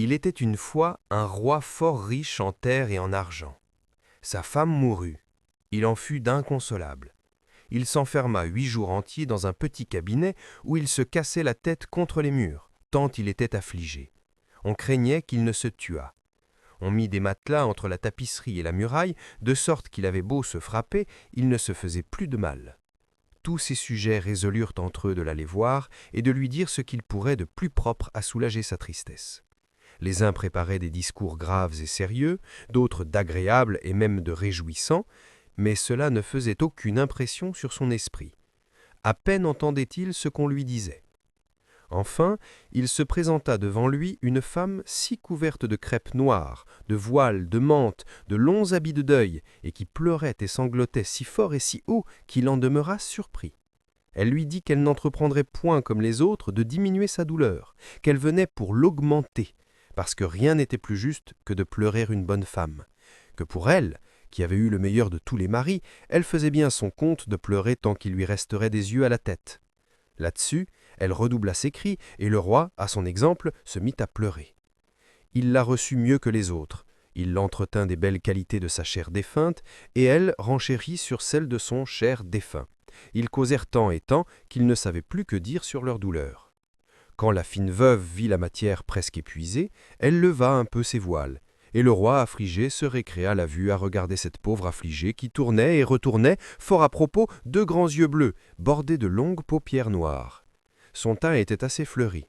Il était une fois un roi fort riche en terre et en argent. Sa femme mourut. Il en fut d'inconsolable. Il s'enferma 8 jours entiers dans un petit cabinet où il se cassait la tête contre les murs, tant il était affligé. On craignait qu'il ne se tuât. On mit des matelas entre la tapisserie et la muraille, de sorte qu'il avait beau se frapper, il ne se faisait plus de mal. Tous ses sujets résolurent entre eux de l'aller voir et de lui dire ce qu'il pourrait de plus propre à soulager sa tristesse. Les uns préparaient des discours graves et sérieux, d'autres d'agréables et même de réjouissants, mais cela ne faisait aucune impression sur son esprit. À peine entendait-il ce qu'on lui disait. Enfin, il se présenta devant lui une femme si couverte de crêpe noire, de voiles, de mantes, de longs habits de deuil, et qui pleurait et sanglotait si fort et si haut qu'il en demeura surpris. Elle lui dit qu'elle n'entreprendrait point comme les autres de diminuer sa douleur, qu'elle venait pour l'augmenter, parce que rien n'était plus juste que de pleurer une bonne femme, que pour elle, qui avait eu le meilleur de tous les maris, elle faisait bien son compte de pleurer tant qu'il lui resterait des yeux à la tête. Là-dessus, elle redoubla ses cris, et le roi, à son exemple, se mit à pleurer. Il la reçut mieux que les autres. Il l'entretint des belles qualités de sa chère défunte, et elle renchérit sur celles de son cher défunt. Ils causèrent tant et tant qu'ils ne savaient plus que dire sur leur douleur. Quand la fine veuve vit la matière presque épuisée, elle leva un peu ses voiles, et le roi affligé se récréa la vue à regarder cette pauvre affligée qui tournait et retournait, fort à propos, 2 grands yeux bleus, bordés de longues paupières noires. Son teint était assez fleuri.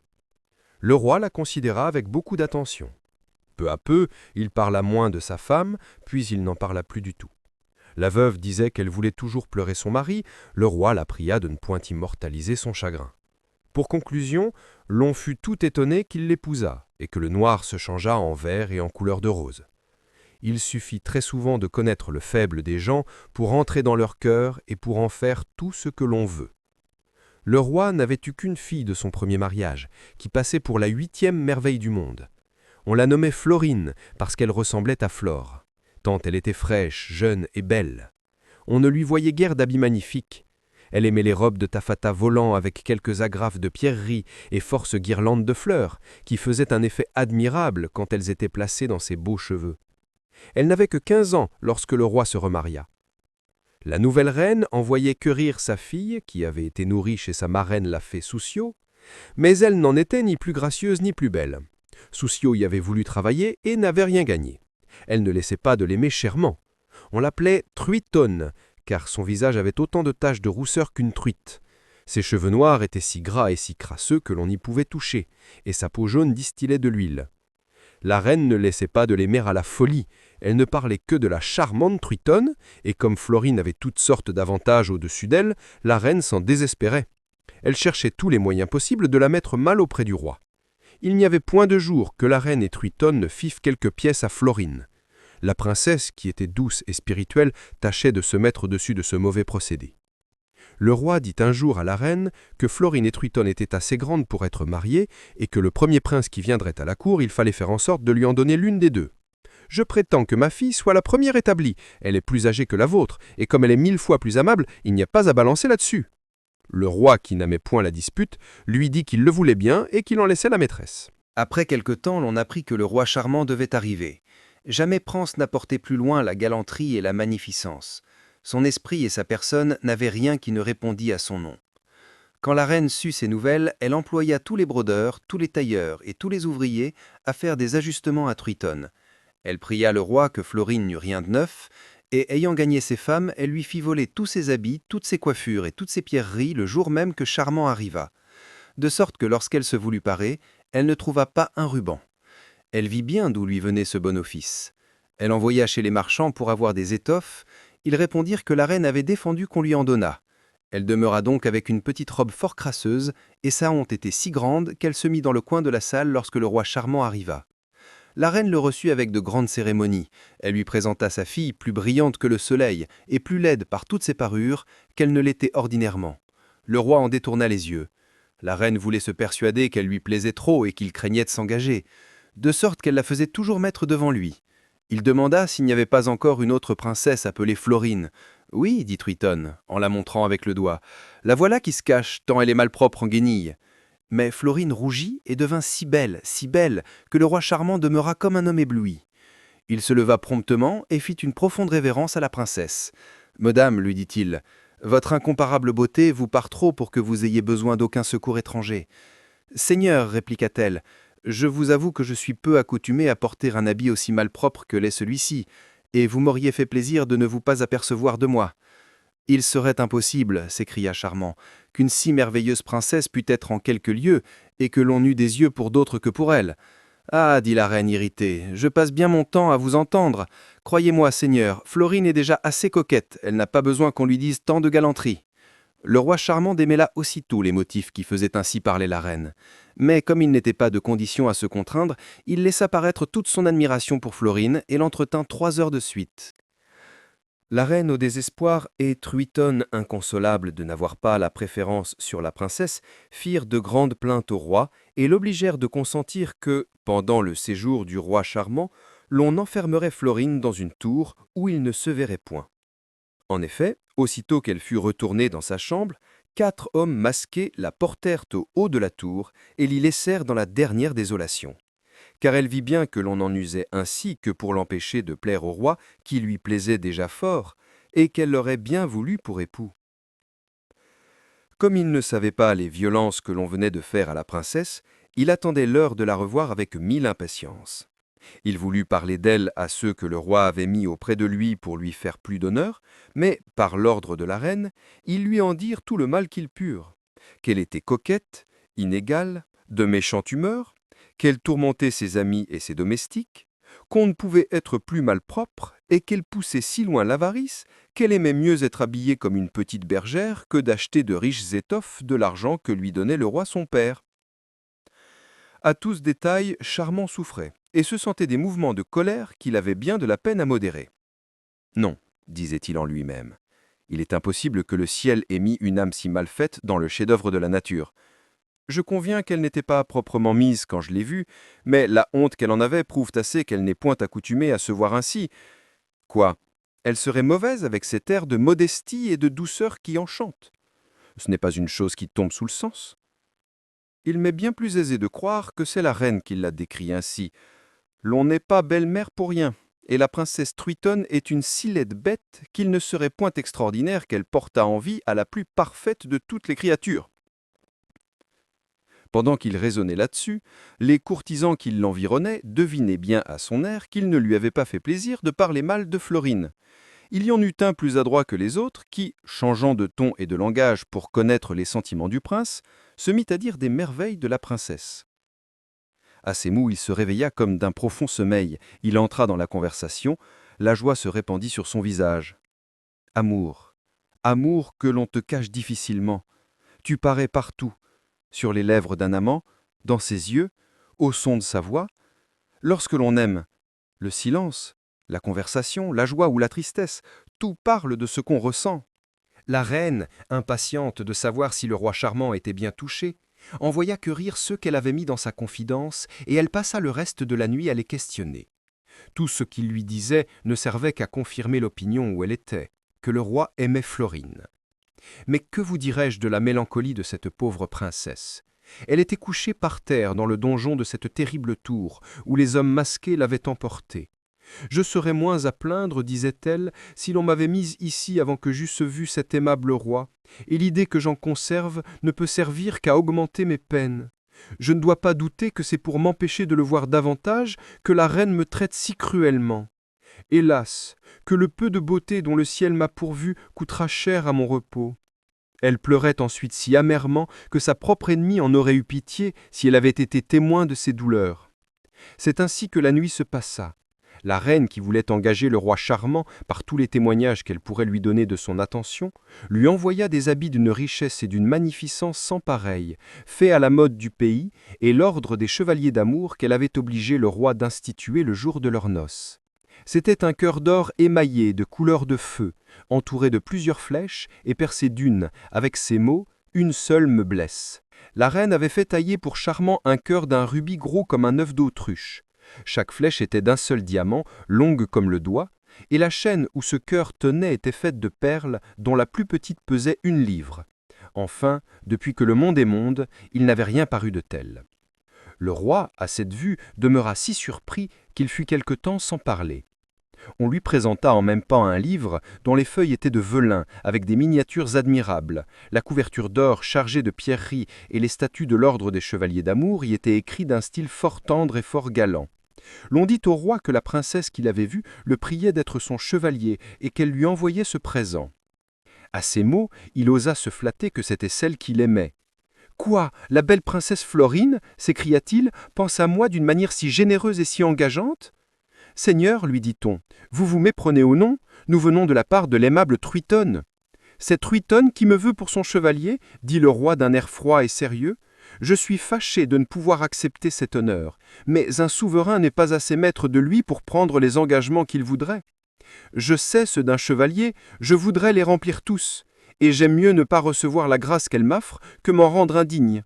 Le roi la considéra avec beaucoup d'attention. Peu à peu, il parla moins de sa femme, puis il n'en parla plus du tout. La veuve disait qu'elle voulait toujours pleurer son mari, le roi la pria de ne point immortaliser son chagrin. Pour conclusion, l'on fut tout étonné qu'il l'épousât, et que le noir se changeât en vert et en couleur de rose. Il suffit très souvent de connaître le faible des gens pour entrer dans leur cœur et pour en faire tout ce que l'on veut. Le roi n'avait eu qu'une fille de son premier mariage, qui passait pour la 8e merveille du monde. On la nommait Florine, parce qu'elle ressemblait à Flore, tant elle était fraîche, jeune et belle. On ne lui voyait guère d'habits magnifiques. Elle aimait les robes de taffetas volant avec quelques agrafes de pierreries et force guirlandes de fleurs, qui faisaient un effet admirable quand elles étaient placées dans ses beaux cheveux. Elle n'avait que 15 ans lorsque le roi se remaria. La nouvelle reine envoyait querir sa fille, qui avait été nourrie chez sa marraine la fée Soussio, mais elle n'en était ni plus gracieuse ni plus belle. Soussio y avait voulu travailler et n'avait rien gagné. Elle ne laissait pas de l'aimer chèrement. On l'appelait Truitonne, car son visage avait autant de taches de rousseur qu'une truite. Ses cheveux noirs étaient si gras et si crasseux que l'on y pouvait toucher, et sa peau jaune distillait de l'huile. La reine ne laissait pas de l'aimer à la folie, elle ne parlait que de la charmante Truitonne, et comme Florine avait toutes sortes d'avantages au-dessus d'elle, la reine s'en désespérait. Elle cherchait tous les moyens possibles de la mettre mal auprès du roi. Il n'y avait point de jour que la reine et Truitonne ne fissent quelques pièces à Florine. La princesse, qui était douce et spirituelle, tâchait de se mettre au-dessus de ce mauvais procédé. Le roi dit un jour à la reine que Florine et Truitonne étaient assez grandes pour être mariées et que le premier prince qui viendrait à la cour, il fallait faire en sorte de lui en donner l'une des deux. « Je prétends que ma fille soit la première établie. Elle est plus âgée que la vôtre, et comme elle est 1000 fois plus aimable, il n'y a pas à balancer là-dessus. » Le roi, qui n'aimait point la dispute, lui dit qu'il le voulait bien et qu'il en laissait la maîtresse. Après quelque temps, l'on apprit que le roi charmant devait arriver. Jamais prince n'a porté plus loin la galanterie et la magnificence. Son esprit et sa personne n'avaient rien qui ne répondît à son nom. Quand la reine sut ces nouvelles, elle employa tous les brodeurs, tous les tailleurs et tous les ouvriers à faire des ajustements à Truitonne. Elle pria le roi que Florine n'eût rien de neuf, et ayant gagné ses femmes, elle lui fit voler tous ses habits, toutes ses coiffures et toutes ses pierreries le jour même que Charmant arriva, de sorte que lorsqu'elle se voulut parer, elle ne trouva pas un ruban. Elle vit bien d'où lui venait ce bon office. Elle envoya chez les marchands pour avoir des étoffes. Ils répondirent que la reine avait défendu qu'on lui en donnât. Elle demeura donc avec une petite robe fort crasseuse, et sa honte était si grande qu'elle se mit dans le coin de la salle lorsque le roi charmant arriva. La reine le reçut avec de grandes cérémonies. Elle lui présenta sa fille, plus brillante que le soleil, et plus laide par toutes ses parures qu'elle ne l'était ordinairement. Le roi en détourna les yeux. La reine voulait se persuader qu'elle lui plaisait trop et qu'il craignait de s'engager, de sorte qu'elle la faisait toujours mettre devant lui. Il demanda s'il n'y avait pas encore une autre princesse appelée Florine. « Oui, dit Truitonne, en la montrant avec le doigt. « La voilà qui se cache, tant elle est malpropre en guenilles. » Mais Florine rougit et devint si belle, que le roi charmant demeura comme un homme ébloui. Il se leva promptement et fit une profonde révérence à la princesse. « Madame, lui dit-il, votre incomparable beauté vous part trop pour que vous ayez besoin d'aucun secours étranger. »« Seigneur, répliqua-t-elle, je vous avoue que je suis peu accoutumée à porter un habit aussi malpropre que l'est celui-ci, et vous m'auriez fait plaisir de ne vous pas apercevoir de moi. »« Il serait impossible, s'écria Charmant, qu'une si merveilleuse princesse pût être en quelque lieu, et que l'on eût des yeux pour d'autres que pour elle. »« Ah, dit la reine irritée, je passe bien mon temps à vous entendre. Croyez-moi, seigneur, Florine est déjà assez coquette, elle n'a pas besoin qu'on lui dise tant de galanterie. » Le roi charmant démêla aussitôt les motifs qui faisaient ainsi parler la reine. Mais comme il n'était pas de condition à se contraindre, il laissa paraître toute son admiration pour Florine et l'entretint 3 heures de suite. La reine au désespoir et Truitonne inconsolable de n'avoir pas la préférence sur la princesse firent de grandes plaintes au roi et l'obligèrent de consentir que, pendant le séjour du roi charmant, l'on enfermerait Florine dans une tour où il ne se verrait point. En effet, aussitôt qu'elle fut retournée dans sa chambre, 4 hommes masqués la portèrent au haut de la tour et l'y laissèrent dans la dernière désolation. Car elle vit bien que l'on n'en usait ainsi que pour l'empêcher de plaire au roi, qui lui plaisait déjà fort, et qu'elle l'aurait bien voulu pour époux. Comme il ne savait pas les violences que l'on venait de faire à la princesse, il attendait l'heure de la revoir avec 1000 impatiences. Il voulut parler d'elle à ceux que le roi avait mis auprès de lui pour lui faire plus d'honneur, mais, par l'ordre de la reine, ils lui en dirent tout le mal qu'ils purent. Qu'elle était coquette, inégale, de méchante humeur, qu'elle tourmentait ses amis et ses domestiques, qu'on ne pouvait être plus malpropre et qu'elle poussait si loin l'avarice qu'elle aimait mieux être habillée comme une petite bergère que d'acheter de riches étoffes de l'argent que lui donnait le roi son père. À tous ces détails, Charmant souffrait et se sentait des mouvements de colère qu'il avait bien de la peine à modérer. « Non, disait-il en lui-même, il est impossible que le ciel ait mis une âme si mal faite dans le chef-d'œuvre de la nature. Je conviens qu'elle n'était pas proprement mise quand je l'ai vue, mais la honte qu'elle en avait prouve assez qu'elle n'est point accoutumée à se voir ainsi. Quoi, elle serait mauvaise avec cet air de modestie et de douceur qui enchante. Ce n'est pas une chose qui tombe sous le sens. Il m'est bien plus aisé de croire que c'est la reine qui l'a décrit ainsi. L'on n'est pas belle-mère pour rien, et la princesse Truitonne est une si laide bête qu'il ne serait point extraordinaire qu'elle portât envie à la plus parfaite de toutes les créatures. » Pendant qu'il raisonnait là-dessus, les courtisans qui l'environnaient devinaient bien à son air qu'il ne lui avait pas fait plaisir de parler mal de Florine. Il y en eut un plus adroit que les autres qui, changeant de ton et de langage pour connaître les sentiments du prince, se mit à dire des merveilles de la princesse. À ces mots, il se réveilla comme d'un profond sommeil. Il entra dans la conversation, la joie se répandit sur son visage. « Amour, amour que l'on te cache difficilement, tu parais partout, sur les lèvres d'un amant, dans ses yeux, au son de sa voix. Lorsque l'on aime, le silence, la conversation, la joie ou la tristesse, tout parle de ce qu'on ressent. » La reine, impatiente de savoir si le roi charmant était bien touché, envoya querir ceux qu'elle avait mis dans sa confidence, et elle passa le reste de la nuit à les questionner. Tout ce qu'ils lui disaient ne servait qu'à confirmer l'opinion où elle était, que le roi aimait Florine. Mais que vous dirais-je de la mélancolie de cette pauvre princesse ? Elle était couchée par terre dans le donjon de cette terrible tour, où les hommes masqués l'avaient emportée. Je serais moins à plaindre, disait-elle, si l'on m'avait mise ici avant que j'eusse vu cet aimable roi, et l'idée que j'en conserve ne peut servir qu'à augmenter mes peines. Je ne dois pas douter que c'est pour m'empêcher de le voir davantage que la reine me traite si cruellement. Hélas, que le peu de beauté dont le ciel m'a pourvu coûtera cher à mon repos. » Elle pleurait ensuite si amèrement que sa propre ennemie en aurait eu pitié si elle avait été témoin de ses douleurs. C'est ainsi que la nuit se passa. La reine, qui voulait engager le roi charmant par tous les témoignages qu'elle pourrait lui donner de son attention, lui envoya des habits d'une richesse et d'une magnificence sans pareille, faits à la mode du pays, et l'ordre des chevaliers d'amour qu'elle avait obligé le roi d'instituer le jour de leurs noces. C'était un cœur d'or émaillé de couleur de feu, entouré de plusieurs flèches et percé d'une, avec ces mots « Une seule me blesse ». La reine avait fait tailler pour Charmant un cœur d'un rubis gros comme un œuf d'autruche. Chaque flèche était d'un seul diamant, longue comme le doigt, et la chaîne où ce cœur tenait était faite de perles dont la plus petite pesait 1 livre. Enfin, depuis que le monde est monde, il n'avait rien paru de tel. Le roi, à cette vue, demeura si surpris qu'il fut quelque temps sans parler. On lui présenta en même temps un livre dont les feuilles étaient de velin, avec des miniatures admirables. La couverture d'or chargée de pierreries et les statuts de l'ordre des chevaliers d'amour y étaient écrits d'un style fort tendre et fort galant. L'on dit au roi que la princesse qu'il avait vue le priait d'être son chevalier et qu'elle lui envoyait ce présent. À ces mots, il osa se flatter que c'était celle qu'il aimait. « Quoi, la belle princesse Florine, s'écria-t-il, pense à moi d'une manière si généreuse et si engageante ? Seigneur, lui dit-on, vous vous méprenez au nom, nous venons de la part de l'aimable Truitonne. C'est Truitonne qui me veut pour son chevalier, dit le roi d'un air froid et sérieux. Je suis fâché de ne pouvoir accepter cet honneur, mais un souverain n'est pas assez maître de lui pour prendre les engagements qu'il voudrait. Je sais ceux d'un chevalier, je voudrais les remplir tous, et j'aime mieux ne pas recevoir la grâce qu'elle m'offre que m'en rendre indigne.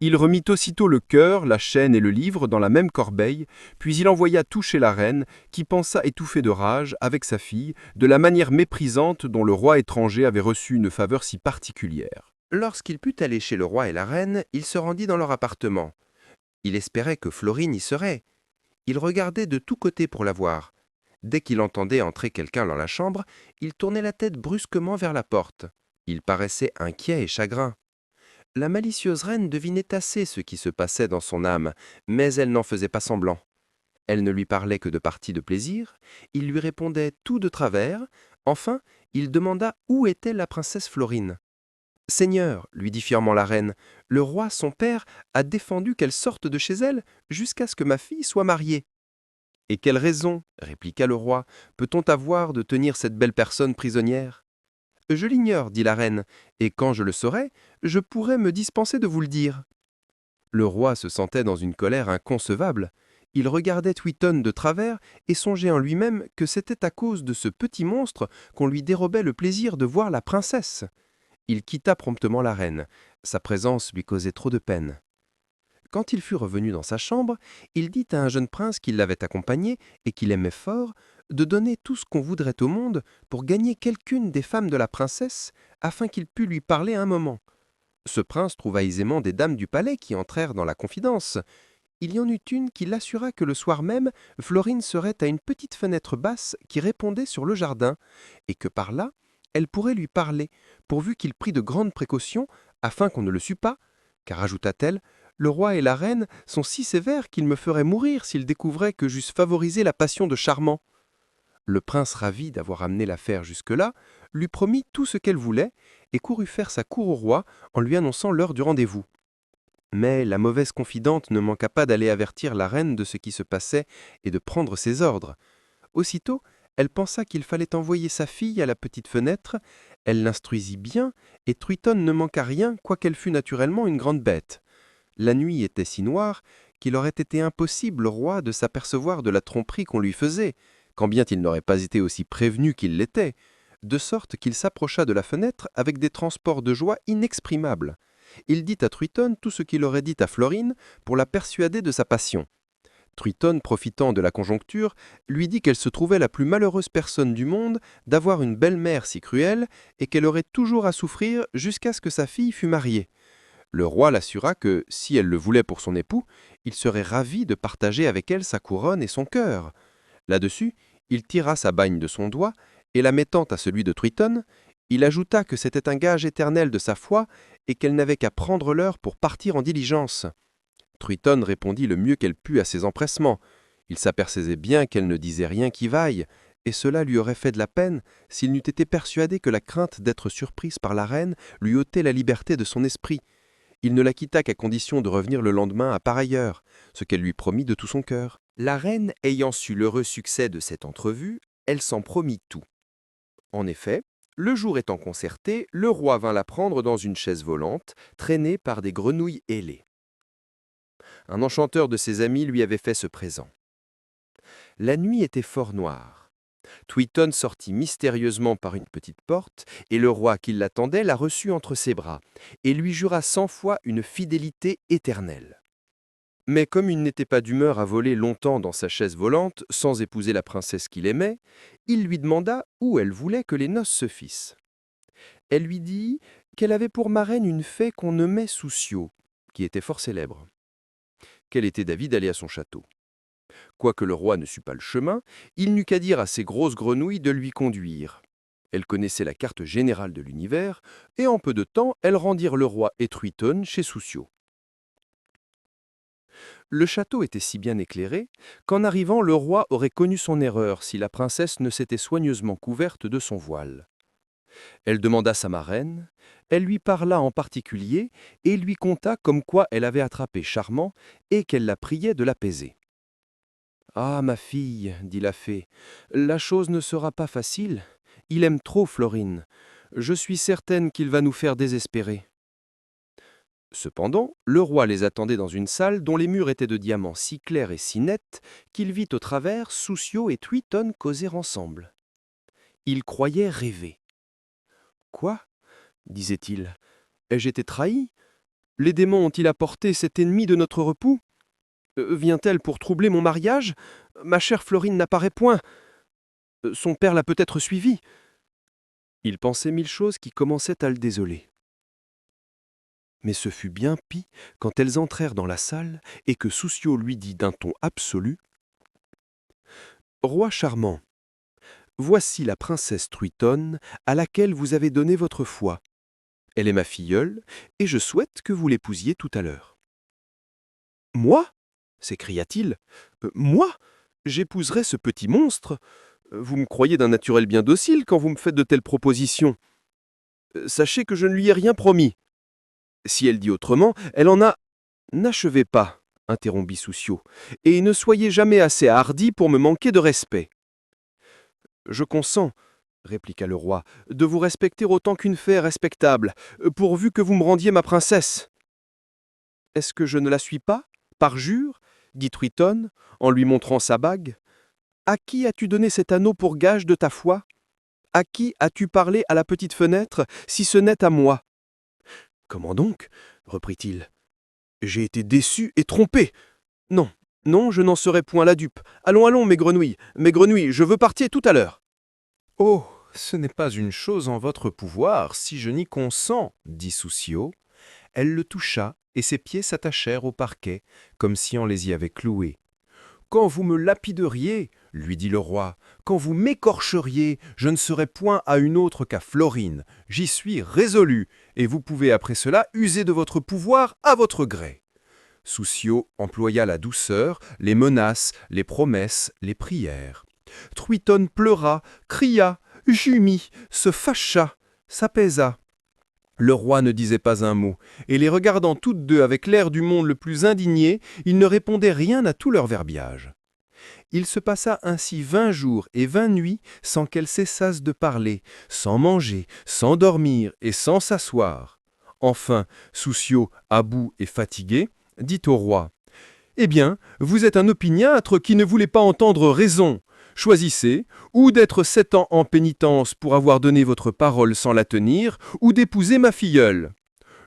Il remit aussitôt le cœur, la chaîne et le livre dans la même corbeille, puis il envoya tout chez la reine, qui pensa étouffée de rage, avec sa fille, de la manière méprisante dont le roi étranger avait reçu une faveur si particulière. Lorsqu'il put aller chez le roi et la reine, il se rendit dans leur appartement. Il espérait que Florine y serait. Il regardait de tous côtés pour la voir. Dès qu'il entendait entrer quelqu'un dans la chambre, il tournait la tête brusquement vers la porte. Il paraissait inquiet et chagrin. La malicieuse reine devinait assez ce qui se passait dans son âme, mais elle n'en faisait pas semblant. Elle ne lui parlait que de parties de plaisir, il lui répondait tout de travers. Enfin, il demanda où était la princesse Florine. « Seigneur, lui dit fièrement la reine, le roi, son père, a défendu qu'elle sorte de chez elle jusqu'à ce que ma fille soit mariée. » « Et quelle raison, répliqua le roi, peut-on avoir de tenir cette belle personne prisonnière ? » « Je l'ignore, dit la reine, et quand je le saurai, je pourrai me dispenser de vous le dire. » Le roi se sentait dans une colère inconcevable. Il regardait Tweeton de travers et songeait en lui-même que c'était à cause de ce petit monstre qu'on lui dérobait le plaisir de voir la princesse. Il quitta promptement la reine. Sa présence lui causait trop de peine. Quand il fut revenu dans sa chambre, il dit à un jeune prince qui l'avait accompagné et qu'il aimait fort, de donner tout ce qu'on voudrait au monde pour gagner quelqu'une des femmes de la princesse, afin qu'il pût lui parler un moment. Ce prince trouva aisément des dames du palais qui entrèrent dans la confidence. Il y en eut une qui l'assura que le soir même, Florine serait à une petite fenêtre basse qui répondait sur le jardin, et que par là, elle pourrait lui parler, pourvu qu'il prît de grandes précautions, afin qu'on ne le sût pas, car, ajouta-t-elle, le roi et la reine sont si sévères qu'ils me feraient mourir s'ils découvraient que j'eusse favorisé la passion de Charmant. Le prince, ravi d'avoir amené l'affaire jusque-là, lui promit tout ce qu'elle voulait et courut faire sa cour au roi en lui annonçant l'heure du rendez-vous. Mais la mauvaise confidente ne manqua pas d'aller avertir la reine de ce qui se passait et de prendre ses ordres. Aussitôt, elle pensa qu'il fallait envoyer sa fille à la petite fenêtre, elle l'instruisit bien, et Truiton ne manqua rien, quoiqu'elle fût naturellement une grande bête. La nuit était si noire qu'il aurait été impossible au roi de s'apercevoir de la tromperie qu'on lui faisait, quand bien il n'aurait pas été aussi prévenu qu'il l'était, de sorte qu'il s'approcha de la fenêtre avec des transports de joie inexprimables. Il dit à Truiton tout ce qu'il aurait dit à Florine pour la persuader de sa passion. Truiton, profitant de la conjoncture, lui dit qu'elle se trouvait la plus malheureuse personne du monde d'avoir une belle-mère si cruelle et qu'elle aurait toujours à souffrir jusqu'à ce que sa fille fût mariée. Le roi l'assura que, si elle le voulait pour son époux, il serait ravi de partager avec elle sa couronne et son cœur. Là-dessus, il tira sa bagne de son doigt, et la mettant à celui de Truiton, il ajouta que c'était un gage éternel de sa foi et qu'elle n'avait qu'à prendre l'heure pour partir en diligence. Truiton répondit le mieux qu'elle put à ses empressements. Il s'apercevait bien qu'elle ne disait rien qui vaille, et cela lui aurait fait de la peine s'il n'eût été persuadé que la crainte d'être surprise par la reine lui ôtait la liberté de son esprit. Il ne la quitta qu'à condition de revenir le lendemain à pareille heure, ce qu'elle lui promit de tout son cœur. La reine ayant su l'heureux succès de cette entrevue, elle s'en promit tout. En effet, le jour étant concerté, le roi vint la prendre dans une chaise volante, traînée par des grenouilles ailées. Un enchanteur de ses amis lui avait fait ce présent. La nuit était fort noire. Tweeton sortit mystérieusement par une petite porte, et le roi qui l'attendait la reçut entre ses bras, et lui jura 100 fois une fidélité éternelle. Mais comme il n'était pas d'humeur à voler longtemps dans sa chaise volante, sans épouser la princesse qu'il aimait, il lui demanda où elle voulait que les noces se fissent. Elle lui dit qu'elle avait pour marraine une fée qu'on nommait Soussio, qui était fort célèbre. Qu'elle était d'avis d'aller à son château. Quoique le roi ne sût pas le chemin, il n'eut qu'à dire à ces grosses grenouilles de lui conduire. Elles connaissaient la carte générale de l'univers, et en peu de temps, elles rendirent le roi et Truitonne chez Soussio. Le château était si bien éclairé qu'en arrivant, le roi aurait connu son erreur si la princesse ne s'était soigneusement couverte de son voile. Elle demanda sa marraine, elle lui parla en particulier et lui conta comme quoi elle avait attrapé Charmant et qu'elle la priait de l'apaiser. « Ah, ma fille, dit la fée, la chose ne sera pas facile. Il aime trop Florine. Je suis certaine qu'il va nous faire désespérer. » Cependant, le roi les attendait dans une salle dont les murs étaient de diamants si clairs et si nets qu'il vit au travers Soussio et Truitonne causer ensemble. Il croyait rêver. « Quoi ?» disait-il. « Ai-je été trahi? Les démons ont-ils apporté cet ennemi de notre repos? Vient-elle pour troubler mon mariage? Ma chère Florine n'apparaît point. Son père l'a peut-être suivie. » Il pensait mille choses qui commençaient à le désoler. Mais ce fut bien pis quand elles entrèrent dans la salle et que Soussio lui dit d'un ton absolu « Roi charmant, voici la princesse Truitonne à laquelle vous avez donné votre foi. Elle est ma filleule et je souhaite que vous l'épousiez tout à l'heure. »« Moi » s'écria-t-il. « Moi ? J'épouserai ce petit monstre ? Vous me croyez d'un naturel bien docile quand vous me faites de telles propositions. Sachez que je ne lui ai rien promis. Si elle dit autrement, elle en a... » « N'achevez pas, interrompit Soussio, et ne soyez jamais assez hardi pour me manquer de respect. »« Je consens, répliqua le roi, de vous respecter autant qu'une fée est respectable, pourvu que vous me rendiez ma princesse. »« Est-ce que je ne la suis pas, par jure ?» dit Truitonne, en lui montrant sa bague. « À qui as-tu donné cet anneau pour gage de ta foi? À qui as-tu parlé à la petite fenêtre, si ce n'est à moi ?»« Comment donc ?» reprit-il. « J'ai été déçu et trompé. Non, non, je n'en serai point la dupe. Allons, allons, mes grenouilles, je veux partir tout à l'heure. »« Oh, ce n'est pas une chose en votre pouvoir, si je n'y consens, dit Soussio. » Elle le toucha, et ses pieds s'attachèrent au parquet, comme si on les y avait cloués. « Quand vous me lapideriez, lui dit le roi, quand vous m'écorcheriez, je ne serai point à une autre qu'à Florine. J'y suis résolu, et vous pouvez après cela user de votre pouvoir à votre gré. » Soussio employa la douceur, les menaces, les promesses, les prières. Truitonne pleura, cria, gémit, se fâcha, s'apaisa. Le roi ne disait pas un mot, et les regardant toutes deux avec l'air du monde le plus indigné, il ne répondait rien à tout leur verbiage. Il se passa ainsi 20 jours et 20 nuits sans qu'elles cessassent de parler, sans manger, sans dormir et sans s'asseoir. Enfin, Soussio, à bout et fatigué, dit au roi « Eh bien, vous êtes un opiniâtre qui ne voulait pas entendre raison. Choisissez, ou d'être 7 ans en pénitence pour avoir donné votre parole sans la tenir, ou d'épouser ma filleule. »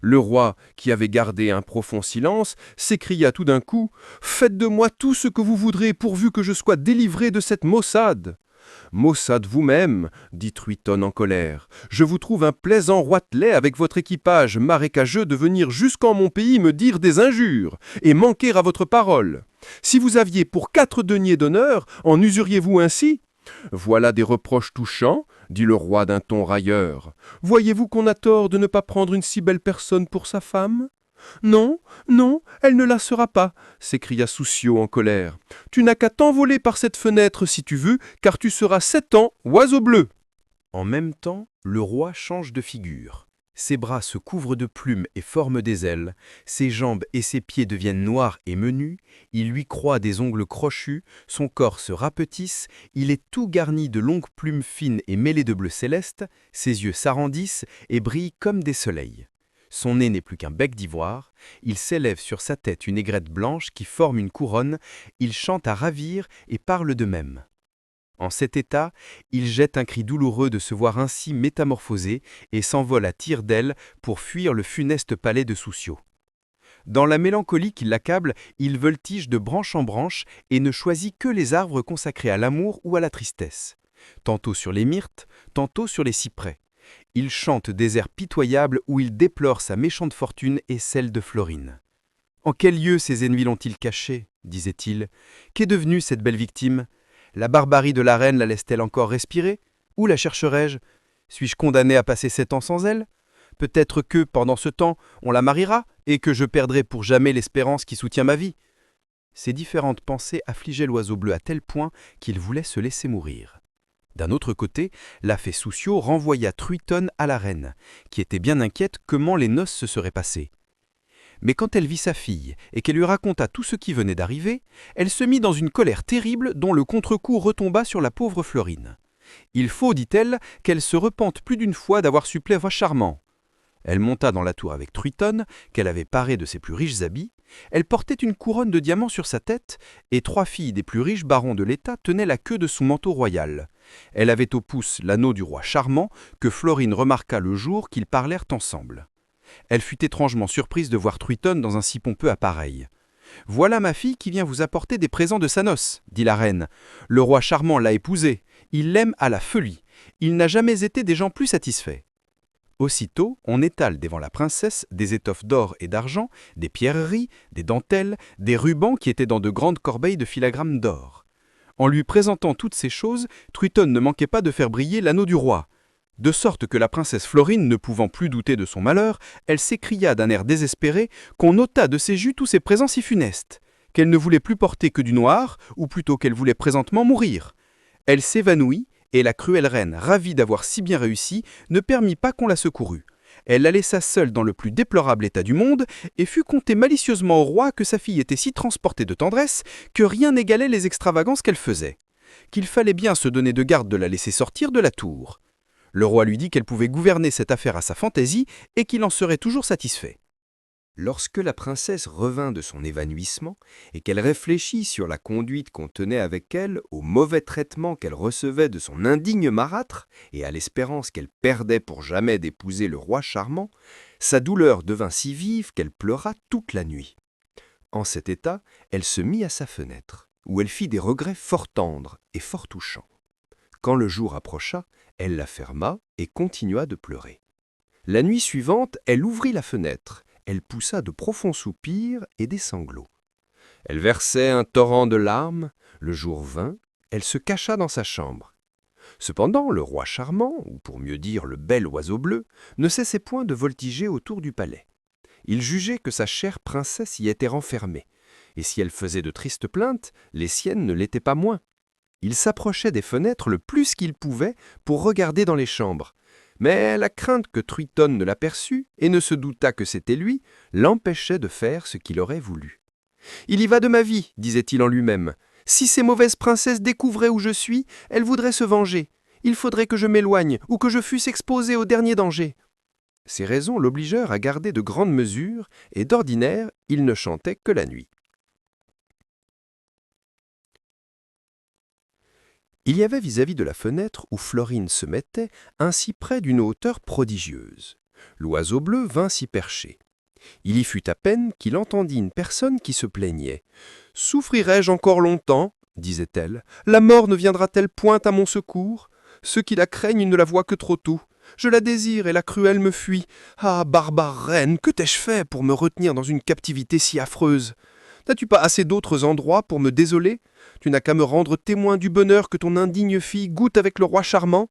Le roi, qui avait gardé un profond silence, s'écria tout d'un coup « Faites de moi tout ce que vous voudrez pourvu que je sois délivré de cette maussade. » « Maussade vous-même, dit Truitonne en colère. Je vous trouve un plaisant roitelet avec votre équipage marécageux de venir jusqu'en mon pays me dire des injures et manquer à votre parole. Si vous aviez pour 4 deniers d'honneur, en usuriez-vous ainsi? Voilà des reproches touchants, dit le roi d'un ton railleur. Voyez-vous qu'on a tort de ne pas prendre une si belle personne pour sa femme? Non, non, elle ne la sera pas, s'écria Soussio en colère. Tu n'as qu'à t'envoler par cette fenêtre si tu veux, car tu seras 7 ans oiseau bleu. En même temps, le roi change de figure. Ses bras se couvrent de plumes et forment des ailes, ses jambes et ses pieds deviennent noirs et menus, il lui croît des ongles crochus, son corps se rapetisse, il est tout garni de longues plumes fines et mêlées de bleu céleste, ses yeux s'arrondissent et brillent comme des soleils. Son nez n'est plus qu'un bec d'ivoire, il s'élève sur sa tête une aigrette blanche qui forme une couronne, il chante à ravir et parle de même. En cet état, il jette un cri douloureux de se voir ainsi métamorphosé et s'envole à tire-d'aile pour fuir le funeste palais de Soussio. Dans la mélancolie qui l'accable, il voltige de branche en branche et ne choisit que les arbres consacrés à l'amour ou à la tristesse. Tantôt sur les myrtes, tantôt sur les cyprès. Il chante des airs pitoyables où il déplore sa méchante fortune et celle de Florine. « En quel lieu ses ennemis l'ont-ils caché ?» disait-il. « Qu'est devenue cette belle victime? La barbarie de la reine la laisse-t-elle encore respirer? Où la chercherai-je? Suis-je condamné à passer 7 ans sans elle? Peut-être que, pendant ce temps, on la mariera et que je perdrai pour jamais l'espérance qui soutient ma vie. » Ces différentes pensées affligeaient l'oiseau bleu à tel point qu'il voulait se laisser mourir. D'un autre côté, la fée Souciot renvoya Truitonne à la reine, qui était bien inquiète comment les noces se seraient passées. Mais quand elle vit sa fille et qu'elle lui raconta tout ce qui venait d'arriver, elle se mit dans une colère terrible dont le contre-coup retomba sur la pauvre Florine. « Il faut, dit-elle, qu'elle se repente plus d'une fois d'avoir supplé Roi Charmant. » Elle monta dans la tour avec Truitonne, qu'elle avait parée de ses plus riches habits. Elle portait une couronne de diamants sur sa tête, et 3 filles des plus riches barons de l'État tenaient la queue de son manteau royal. Elle avait au pouce l'anneau du roi Charmant, que Florine remarqua le jour qu'ils parlèrent ensemble. Elle fut étrangement surprise de voir Truitonne dans un si pompeux appareil. « Voilà ma fille qui vient vous apporter des présents de sa noce, dit la reine. Le roi Charmant l'a épousée. Il l'aime à la folie. Il n'a jamais été des gens plus satisfaits. » Aussitôt, on étale devant la princesse des étoffes d'or et d'argent, des pierreries, des dentelles, des rubans qui étaient dans de grandes corbeilles de filagrames d'or. En lui présentant toutes ces choses, Truitonne ne manquait pas de faire briller l'anneau du roi. De sorte que la princesse Florine, ne pouvant plus douter de son malheur, elle s'écria d'un air désespéré qu'on ôta de ses jus tous ces présents si funestes, qu'elle ne voulait plus porter que du noir, ou plutôt qu'elle voulait présentement mourir. Elle s'évanouit, et la cruelle reine, ravie d'avoir si bien réussi, ne permit pas qu'on la secourût. Elle la laissa seule dans le plus déplorable état du monde, et fut contée malicieusement au roi que sa fille était si transportée de tendresse que rien n'égalait les extravagances qu'elle faisait, qu'il fallait bien se donner de garde de la laisser sortir de la tour. Le roi lui dit qu'elle pouvait gouverner cette affaire à sa fantaisie, et qu'il en serait toujours satisfait. Lorsque la princesse revint de son évanouissement et qu'elle réfléchit sur la conduite qu'on tenait avec elle, au mauvais traitement qu'elle recevait de son indigne marâtre et à l'espérance qu'elle perdait pour jamais d'épouser le roi Charmant, sa douleur devint si vive qu'elle pleura toute la nuit. En cet état, elle se mit à sa fenêtre, où elle fit des regrets fort tendres et fort touchants. Quand le jour approcha, elle la ferma et continua de pleurer. La nuit suivante, elle ouvrit la fenêtre. Elle poussa de profonds soupirs et des sanglots. Elle versait un torrent de larmes. Le jour vint, elle se cacha dans sa chambre. Cependant, le roi Charmant, ou pour mieux dire le bel oiseau bleu, ne cessait point de voltiger autour du palais. Il jugeait que sa chère princesse y était renfermée, et si elle faisait de tristes plaintes, les siennes ne l'étaient pas moins. Il s'approchait des fenêtres le plus qu'il pouvait pour regarder dans les chambres. Mais la crainte que Truitonne ne l'aperçût et ne se doutât que c'était lui, l'empêchait de faire ce qu'il aurait voulu. « Il y va de ma vie, disait-il en lui-même. Si ces mauvaises princesses découvraient où je suis, elles voudraient se venger. Il faudrait que je m'éloigne ou que je fusse exposé au dernier danger. » Ces raisons l'obligèrent à garder de grandes mesures et d'ordinaire, il ne chantait que la nuit. Il y avait vis-à-vis de la fenêtre où Florine se mettait un cyprès d'une hauteur prodigieuse. L'oiseau bleu vint s'y percher. Il y fut à peine qu'il entendit une personne qui se plaignait. « Souffrirai-je encore longtemps ?» disait-elle. « La mort ne viendra-t-elle point à mon secours? Ceux qui la craignent ne la voient que trop tôt. Je la désire et la cruelle me fuit. Ah, barbare reine, que t'ai-je fait pour me retenir dans une captivité si affreuse? N'as-tu pas assez d'autres endroits pour me désoler? Tu n'as qu'à me rendre témoin du bonheur que ton indigne fille goûte avec le roi Charmant. »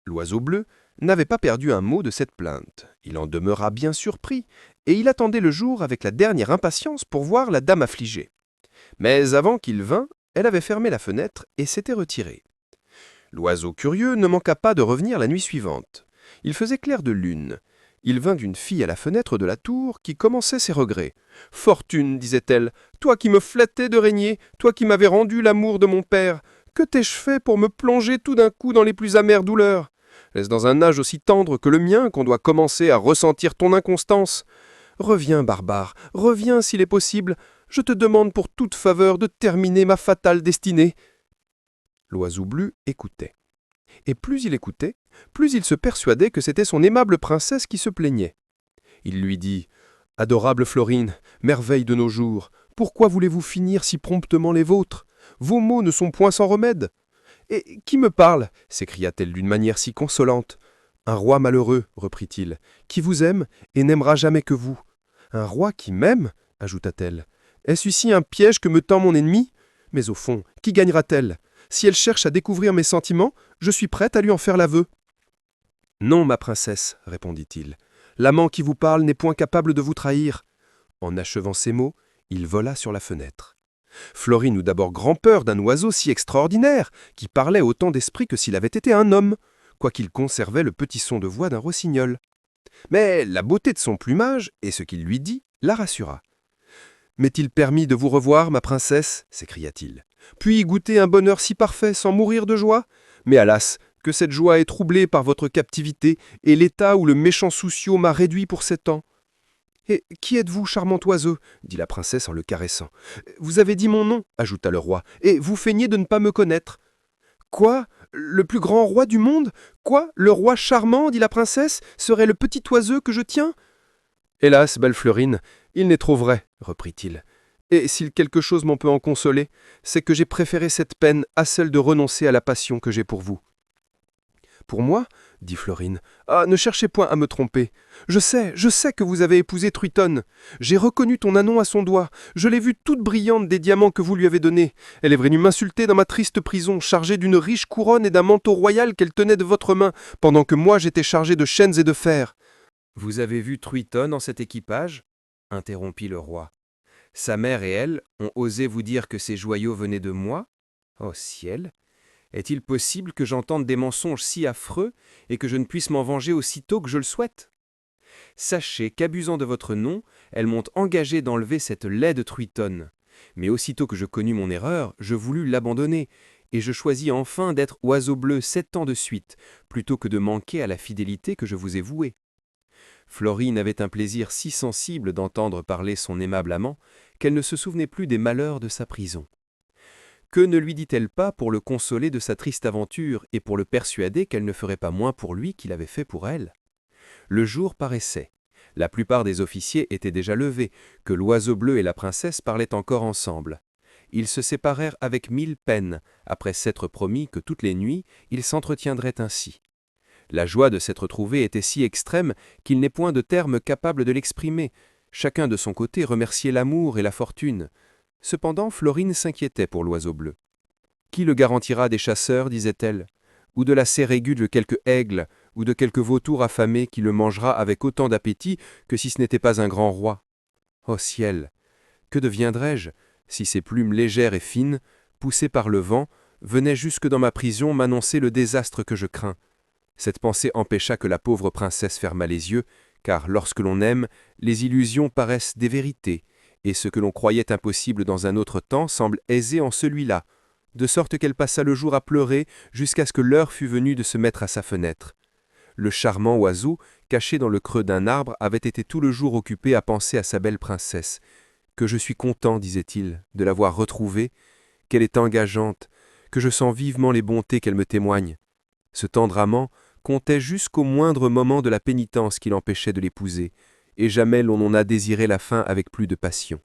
L'oiseau bleu n'avait pas perdu un mot de cette plainte. Il en demeura bien surpris, et il attendait le jour avec la dernière impatience pour voir la dame affligée. Mais avant qu'il vînt, elle avait fermé la fenêtre et s'était retirée. L'oiseau curieux ne manqua pas de revenir la nuit suivante. Il faisait clair de lune. Il vint d'une fille à la fenêtre de la tour qui commençait ses regrets. « Fortune, disait-elle, toi qui me flattais de régner, toi qui m'avais rendu l'amour de mon père, que t'ai-je fait pour me plonger tout d'un coup dans les plus amères douleurs? Est-ce dans un âge aussi tendre que le mien qu'on doit commencer à ressentir ton inconstance? Reviens, barbare, reviens s'il est possible. Je te demande pour toute faveur de terminer ma fatale destinée. » L'oiseau bleu écoutait. Et plus il écoutait, plus il se persuadait que c'était son aimable princesse qui se plaignait. Il lui dit « Adorable Florine, merveille de nos jours, pourquoi voulez-vous finir si promptement les vôtres? Vos maux ne sont point sans remède. » « Et qui me parle ?» s'écria-t-elle d'une manière si consolante. « Un roi malheureux, reprit-il, qui vous aime et n'aimera jamais que vous. Un roi qui m'aime, ajouta-t-elle. Est-ce ici un piège que me tend mon ennemi? Mais au fond, qui gagnera-t-elle? Si elle cherche à découvrir mes sentiments, je suis prête à lui en faire l'aveu. Non, ma princesse, répondit-il. L'amant qui vous parle n'est point capable de vous trahir. En achevant ces mots, il vola sur la fenêtre. Florine eut d'abord grand-peur d'un oiseau si extraordinaire, qui parlait autant d'esprit que s'il avait été un homme, quoiqu'il conservait le petit son de voix d'un rossignol. Mais la beauté de son plumage et ce qu'il lui dit la rassura. « M'est-il permis de vous revoir, ma princesse » s'écria-t-il. « Puis y goûter un bonheur si parfait sans mourir de joie? Mais alas, que cette joie est troublée par votre captivité et l'état où le méchant soucieux m'a réduit pour 7 ans. »« Et qui êtes-vous, charmant oiseau » dit la princesse en le caressant. « Vous avez dit mon nom, ajouta le roi, et vous feignez de ne pas me connaître. »« Quoi? Le plus grand roi du monde? Quoi? Le roi charmant, dit la princesse, serait le petit oiseau que je tiens ?»« Hélas, belle Florine, il n'est trop vrai, reprit-il. Et s'il quelque chose m'en peut en consoler, c'est que j'ai préféré cette peine à celle de renoncer à la passion que j'ai pour vous. »« Pour moi, dit Florine, ah, ne cherchez point à me tromper. Je sais que vous avez épousé Truitonne. J'ai reconnu ton anon à son doigt. Je l'ai vue toute brillante des diamants que vous lui avez donnés. Elle est venue m'insulter dans ma triste prison, chargée d'une riche couronne et d'un manteau royal qu'elle tenait de votre main, pendant que moi j'étais chargé de chaînes et de fer. »« Vous avez vu Truitonne en cet équipage ? Interrompit le roi. Sa mère et elle ont osé vous dire que ces joyaux venaient de moi ? Oh ciel! Est-il possible que j'entende des mensonges si affreux et que je ne puisse m'en venger aussitôt que je le souhaite? Sachez qu'abusant de votre nom, elles m'ont engagé d'enlever cette laide Truitonne. Mais aussitôt que je connus mon erreur, je voulus l'abandonner, et je choisis enfin d'être oiseau bleu 7 ans de suite, plutôt que de manquer à la fidélité que je vous ai vouée. Florine avait un plaisir si sensible d'entendre parler son aimable amant, qu'elle ne se souvenait plus des malheurs de sa prison. Que ne lui dit-elle pas pour le consoler de sa triste aventure et pour le persuader qu'elle ne ferait pas moins pour lui qu'il avait fait pour elle? Le jour paraissait. La plupart des officiers étaient déjà levés, que l'oiseau bleu et la princesse parlaient encore ensemble. Ils se séparèrent avec 1000 peines, après s'être promis que toutes les nuits, ils s'entretiendraient ainsi. La joie de s'être trouvés était si extrême qu'il n'est point de terme capable de l'exprimer. Chacun de son côté remerciait l'amour et la fortune. Cependant, Florine s'inquiétait pour l'oiseau bleu. « Qui le garantira des chasseurs, disait-elle, ou de la serrégule de quelque aigle, ou de quelque vautour affamé qui le mangera avec autant d'appétit que si ce n'était pas un grand roi? Ô ciel! Que deviendrais-je si ces plumes légères et fines, poussées par le vent, venaient jusque dans ma prison m'annoncer le désastre que je crains? » Cette pensée empêcha que la pauvre princesse fermât les yeux, car lorsque l'on aime, les illusions paraissent des vérités, et ce que l'on croyait impossible dans un autre temps semble aisé en celui-là, de sorte qu'elle passa le jour à pleurer jusqu'à ce que l'heure fût venue de se mettre à sa fenêtre. Le charmant oiseau, caché dans le creux d'un arbre, avait été tout le jour occupé à penser à sa belle princesse. « Que je suis content, disait-il, de l'avoir retrouvée, qu'elle est engageante, que je sens vivement les bontés qu'elle me témoigne. » Ce tendre amant comptait jusqu'au moindre moment de la pénitence qui l'empêchait de l'épouser, et jamais l'on n'en a désiré la fin avec plus de passion.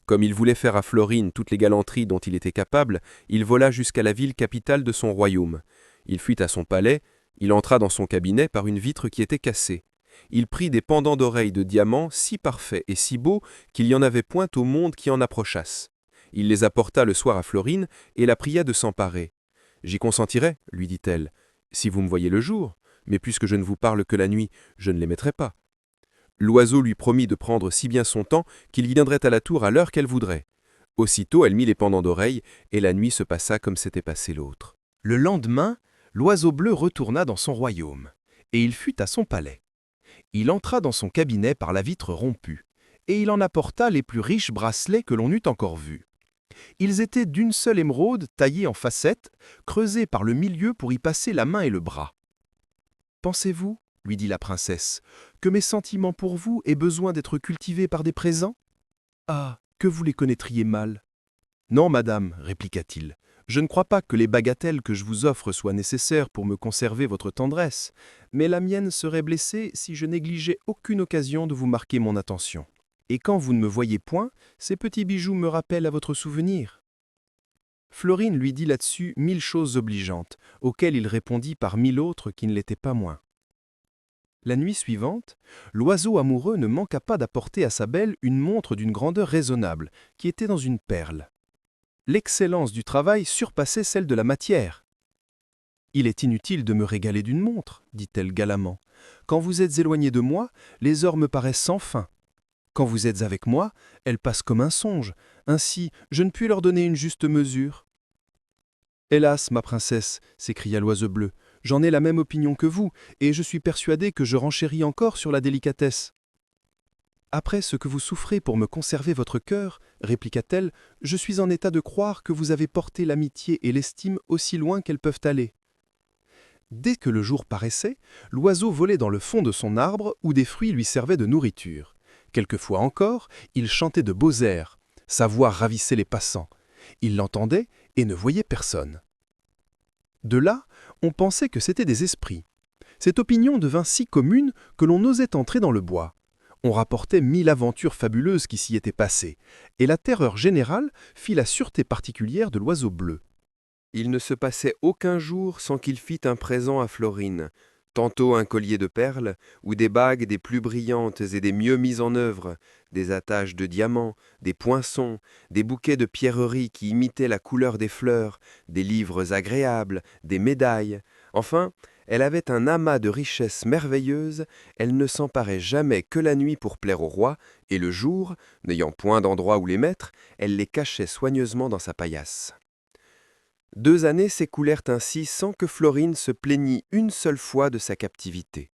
Comme il voulait faire à Florine toutes les galanteries dont il était capable, il vola jusqu'à la ville capitale de son royaume. Il fut à son palais, il entra dans son cabinet par une vitre qui était cassée. Il prit des pendants d'oreilles de diamants si parfaits et si beaux qu'il n'y en avait point au monde qui en approchassent. Il les apporta le soir à Florine et la pria de s'en parer. « J'y consentirai, lui dit-elle, si vous me voyez le jour, mais puisque je ne vous parle que la nuit, je ne les mettrai pas. » L'oiseau lui promit de prendre si bien son temps qu'il viendrait à la tour à l'heure qu'elle voudrait. Aussitôt, elle mit les pendants d'oreilles, et la nuit se passa comme s'était passé l'autre. Le lendemain, l'oiseau bleu retourna dans son royaume, et il fut à son palais. Il entra dans son cabinet par la vitre rompue, et il en apporta les plus riches bracelets que l'on eût encore vus. Ils étaient d'une seule émeraude taillée en facettes, creusée par le milieu pour y passer la main et le bras. « Pensez-vous, lui dit la princesse, que mes sentiments pour vous aient besoin d'être cultivés par des présents? Ah, que vous les connaîtriez mal. »« Non, madame, répliqua-t-il, je ne crois pas que les bagatelles que je vous offre soient nécessaires pour me conserver votre tendresse, mais la mienne serait blessée si je négligeais aucune occasion de vous marquer mon attention. Et quand vous ne me voyez point, ces petits bijoux me rappellent à votre souvenir. » Florine lui dit là-dessus 1000 choses obligeantes, auxquelles il répondit par 1000 autres qui ne l'étaient pas moins. La nuit suivante, l'oiseau amoureux ne manqua pas d'apporter à sa belle une montre d'une grandeur raisonnable, qui était dans une perle. L'excellence du travail surpassait celle de la matière. « Il est inutile de me régaler d'une montre, dit-elle galamment. Quand vous êtes éloigné de moi, les heures me paraissent sans fin. Quand vous êtes avec moi, elles passent comme un songe. Ainsi, je ne puis leur donner une juste mesure. » « Hélas, ma princesse, s'écria l'oiseau bleu, j'en ai la même opinion que vous, et je suis persuadé que je renchéris encore sur la délicatesse. »« Après ce que vous souffrez pour me conserver votre cœur, répliqua-t-elle, je suis en état de croire que vous avez porté l'amitié et l'estime aussi loin qu'elles peuvent aller. » Dès que le jour paraissait, l'oiseau volait dans le fond de son arbre où des fruits lui servaient de nourriture. Quelquefois encore, il chantait de beaux airs. Sa voix ravissait les passants. Il l'entendait et ne voyait personne. De là, on pensait que c'étaient des esprits. Cette opinion devint si commune que l'on osait entrer dans le bois. On rapportait 1000 aventures fabuleuses qui s'y étaient passées, et la terreur générale fit la sûreté particulière de l'oiseau bleu. Il ne se passait aucun jour sans qu'il fît un présent à Florine, tantôt un collier de perles, ou des bagues des plus brillantes et des mieux mises en œuvre, des attaches de diamants, des poinçons, des bouquets de pierreries qui imitaient la couleur des fleurs, des livres agréables, des médailles. Enfin, elle avait un amas de richesses merveilleuses, elle ne s'emparait jamais que la nuit pour plaire au roi, et le jour, n'ayant point d'endroit où les mettre, elle les cachait soigneusement dans sa paillasse. 2 années s'écoulèrent ainsi sans que Florine se plaignît une seule fois de sa captivité.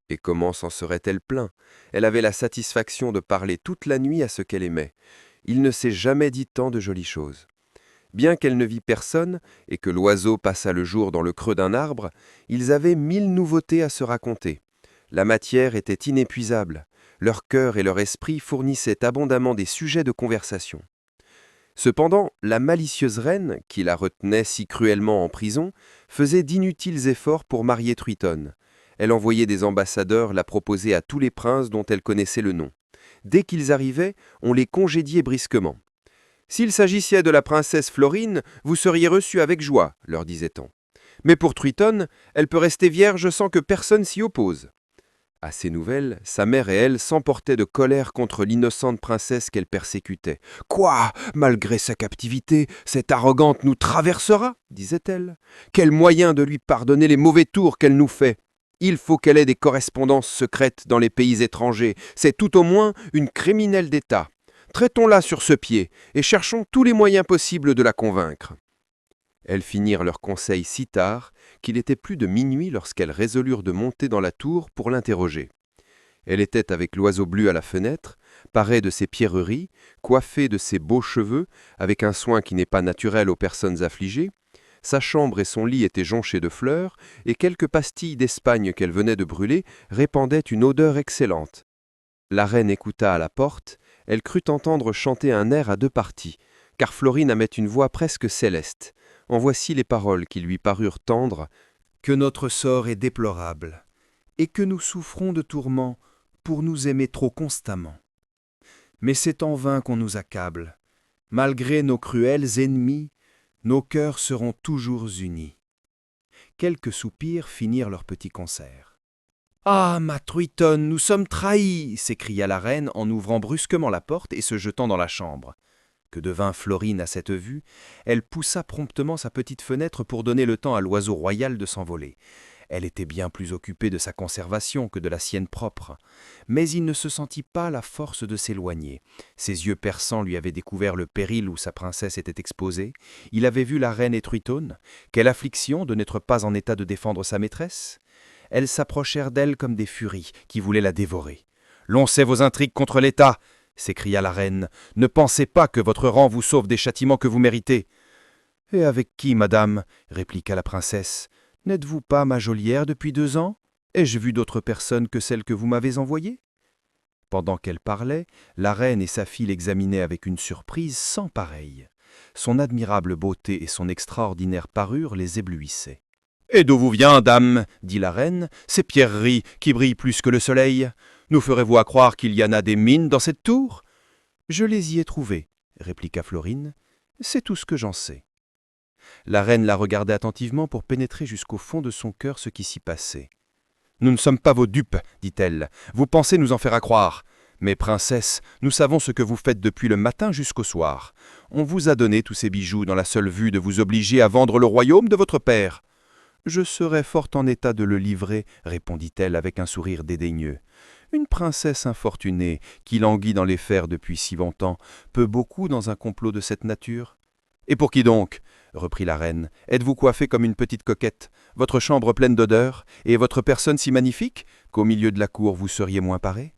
Et comment s'en serait-elle plaint? Elle avait la satisfaction de parler toute la nuit à ce qu'elle aimait. Il ne s'est jamais dit tant de jolies choses. Bien qu'elle ne vit personne, et que l'oiseau passât le jour dans le creux d'un arbre, ils avaient 1000 nouveautés à se raconter. La matière était inépuisable. Leur cœur et leur esprit fournissaient abondamment des sujets de conversation. Cependant, la malicieuse reine, qui la retenait si cruellement en prison, faisait d'inutiles efforts pour marier Truitonne. Elle envoyait des ambassadeurs la proposer à tous les princes dont elle connaissait le nom. Dès qu'ils arrivaient, on les congédiait brusquement. « S'il s'agissait de la princesse Florine, vous seriez reçus avec joie, leur disait-on. Mais pour Truitonne, elle peut rester vierge sans que personne s'y oppose. » À ces nouvelles, sa mère et elle s'emportaient de colère contre l'innocente princesse qu'elle persécutait. « Quoi, malgré sa captivité, cette arrogante nous traversera ?» disait-elle. « Quel moyen de lui pardonner les mauvais tours qu'elle nous fait? Il faut qu'elle ait des correspondances secrètes dans les pays étrangers. C'est tout au moins une criminelle d'État. Traitons-la sur ce pied et cherchons tous les moyens possibles de la convaincre. » Elles finirent leur conseil si tard qu'il était plus de minuit lorsqu'elles résolurent de monter dans la tour pour l'interroger. Elle était avec l'oiseau bleu à la fenêtre, parée de ses pierreries, coiffée de ses beaux cheveux, avec un soin qui n'est pas naturel aux personnes affligées. Sa chambre et son lit étaient jonchés de fleurs, et quelques pastilles d'Espagne qu'elle venait de brûler répandaient une odeur excellente. La reine écouta à la porte, elle crut entendre chanter un air à 2 parties, car Florine avait une voix presque céleste. En voici les paroles qui lui parurent tendres. « Que notre sort est déplorable, et que nous souffrons de tourments pour nous aimer trop constamment. Mais c'est en vain qu'on nous accable. Malgré nos cruels ennemis, nos cœurs seront toujours unis. » Quelques soupirs finirent leur petit concert. « Ah, ma Truitonne, nous sommes trahis !» s'écria la reine en ouvrant brusquement la porte et se jetant dans la chambre. Que devint Florine à cette vue? Elle poussa promptement sa petite fenêtre pour donner le temps à l'oiseau royal de s'envoler. Elle était bien plus occupée de sa conservation que de la sienne propre. Mais il ne se sentit pas la force de s'éloigner. Ses yeux perçants lui avaient découvert le péril où sa princesse était exposée. Il avait vu la reine et Truitonne. Quelle affliction de n'être pas en état de défendre sa maîtresse! Elles s'approchèrent d'elle comme des furies qui voulaient la dévorer. « L'on sait vos intrigues contre l'État !» s'écria la reine. « Ne pensez pas que votre rang vous sauve des châtiments que vous méritez. »« Et avec qui, madame ?» répliqua la princesse. « N'êtes-vous pas ma geôlière depuis 2 ans? Ai-je vu d'autres personnes que celles que vous m'avez envoyées ?» Pendant qu'elle parlait, la reine et sa fille l'examinaient avec une surprise sans pareille. Son admirable beauté et son extraordinaire parure les éblouissaient. « Et d'où vous vient, dame ?» dit la reine, « ces pierreries qui brillent plus que le soleil. Nous ferez-vous à croire qu'il y en a des mines dans cette tour ?»« Je les y ai trouvées, » répliqua Florine. « C'est tout ce que j'en sais. » La reine la regardait attentivement pour pénétrer jusqu'au fond de son cœur ce qui s'y passait. Nous ne sommes pas vos dupes, dit-elle. Vous pensez nous en faire accroire. Mais princesse, nous savons ce que vous faites depuis le matin jusqu'au soir. On vous a donné tous ces bijoux dans la seule vue de vous obliger à vendre le royaume de votre père. Je serais fort en état de le livrer, répondit-elle avec un sourire dédaigneux. Une princesse infortunée, qui languit dans les fers depuis si longtemps, peut beaucoup dans un complot de cette nature. Et pour qui donc? Reprit la reine. Êtes-vous coiffée comme une petite coquette, votre chambre pleine d'odeurs, et votre personne si magnifique, qu'au milieu de la cour vous seriez moins parée?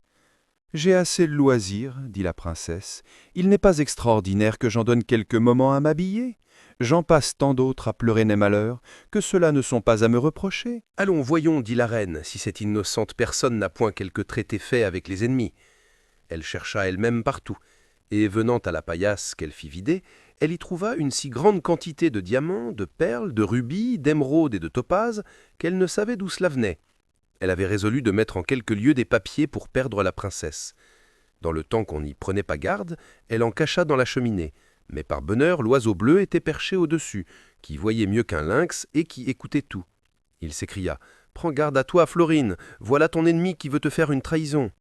J'ai assez de loisirs, dit la princesse. Il n'est pas extraordinaire que j'en donne quelques moments à m'habiller. J'en passe tant d'autres à pleurer mes malheurs, que ceux-là ne sont pas à me reprocher. Allons, voyons, dit la reine, si cette innocente personne n'a point quelque traité fait avec les ennemis. Elle chercha elle-même partout, et venant à la paillasse qu'elle fit vider, elle y trouva une si grande quantité de diamants, de perles, de rubis, d'émeraudes et de topazes, qu'elle ne savait d'où cela venait. Elle avait résolu de mettre en quelque lieu des papiers pour perdre la princesse. Dans le temps qu'on n'y prenait pas garde, elle en cacha dans la cheminée, mais par bonheur l'oiseau bleu était perché au-dessus, qui voyait mieux qu'un lynx et qui écoutait tout. Il s'écria « Prends garde à toi, Florine, voilà ton ennemi qui veut te faire une trahison !»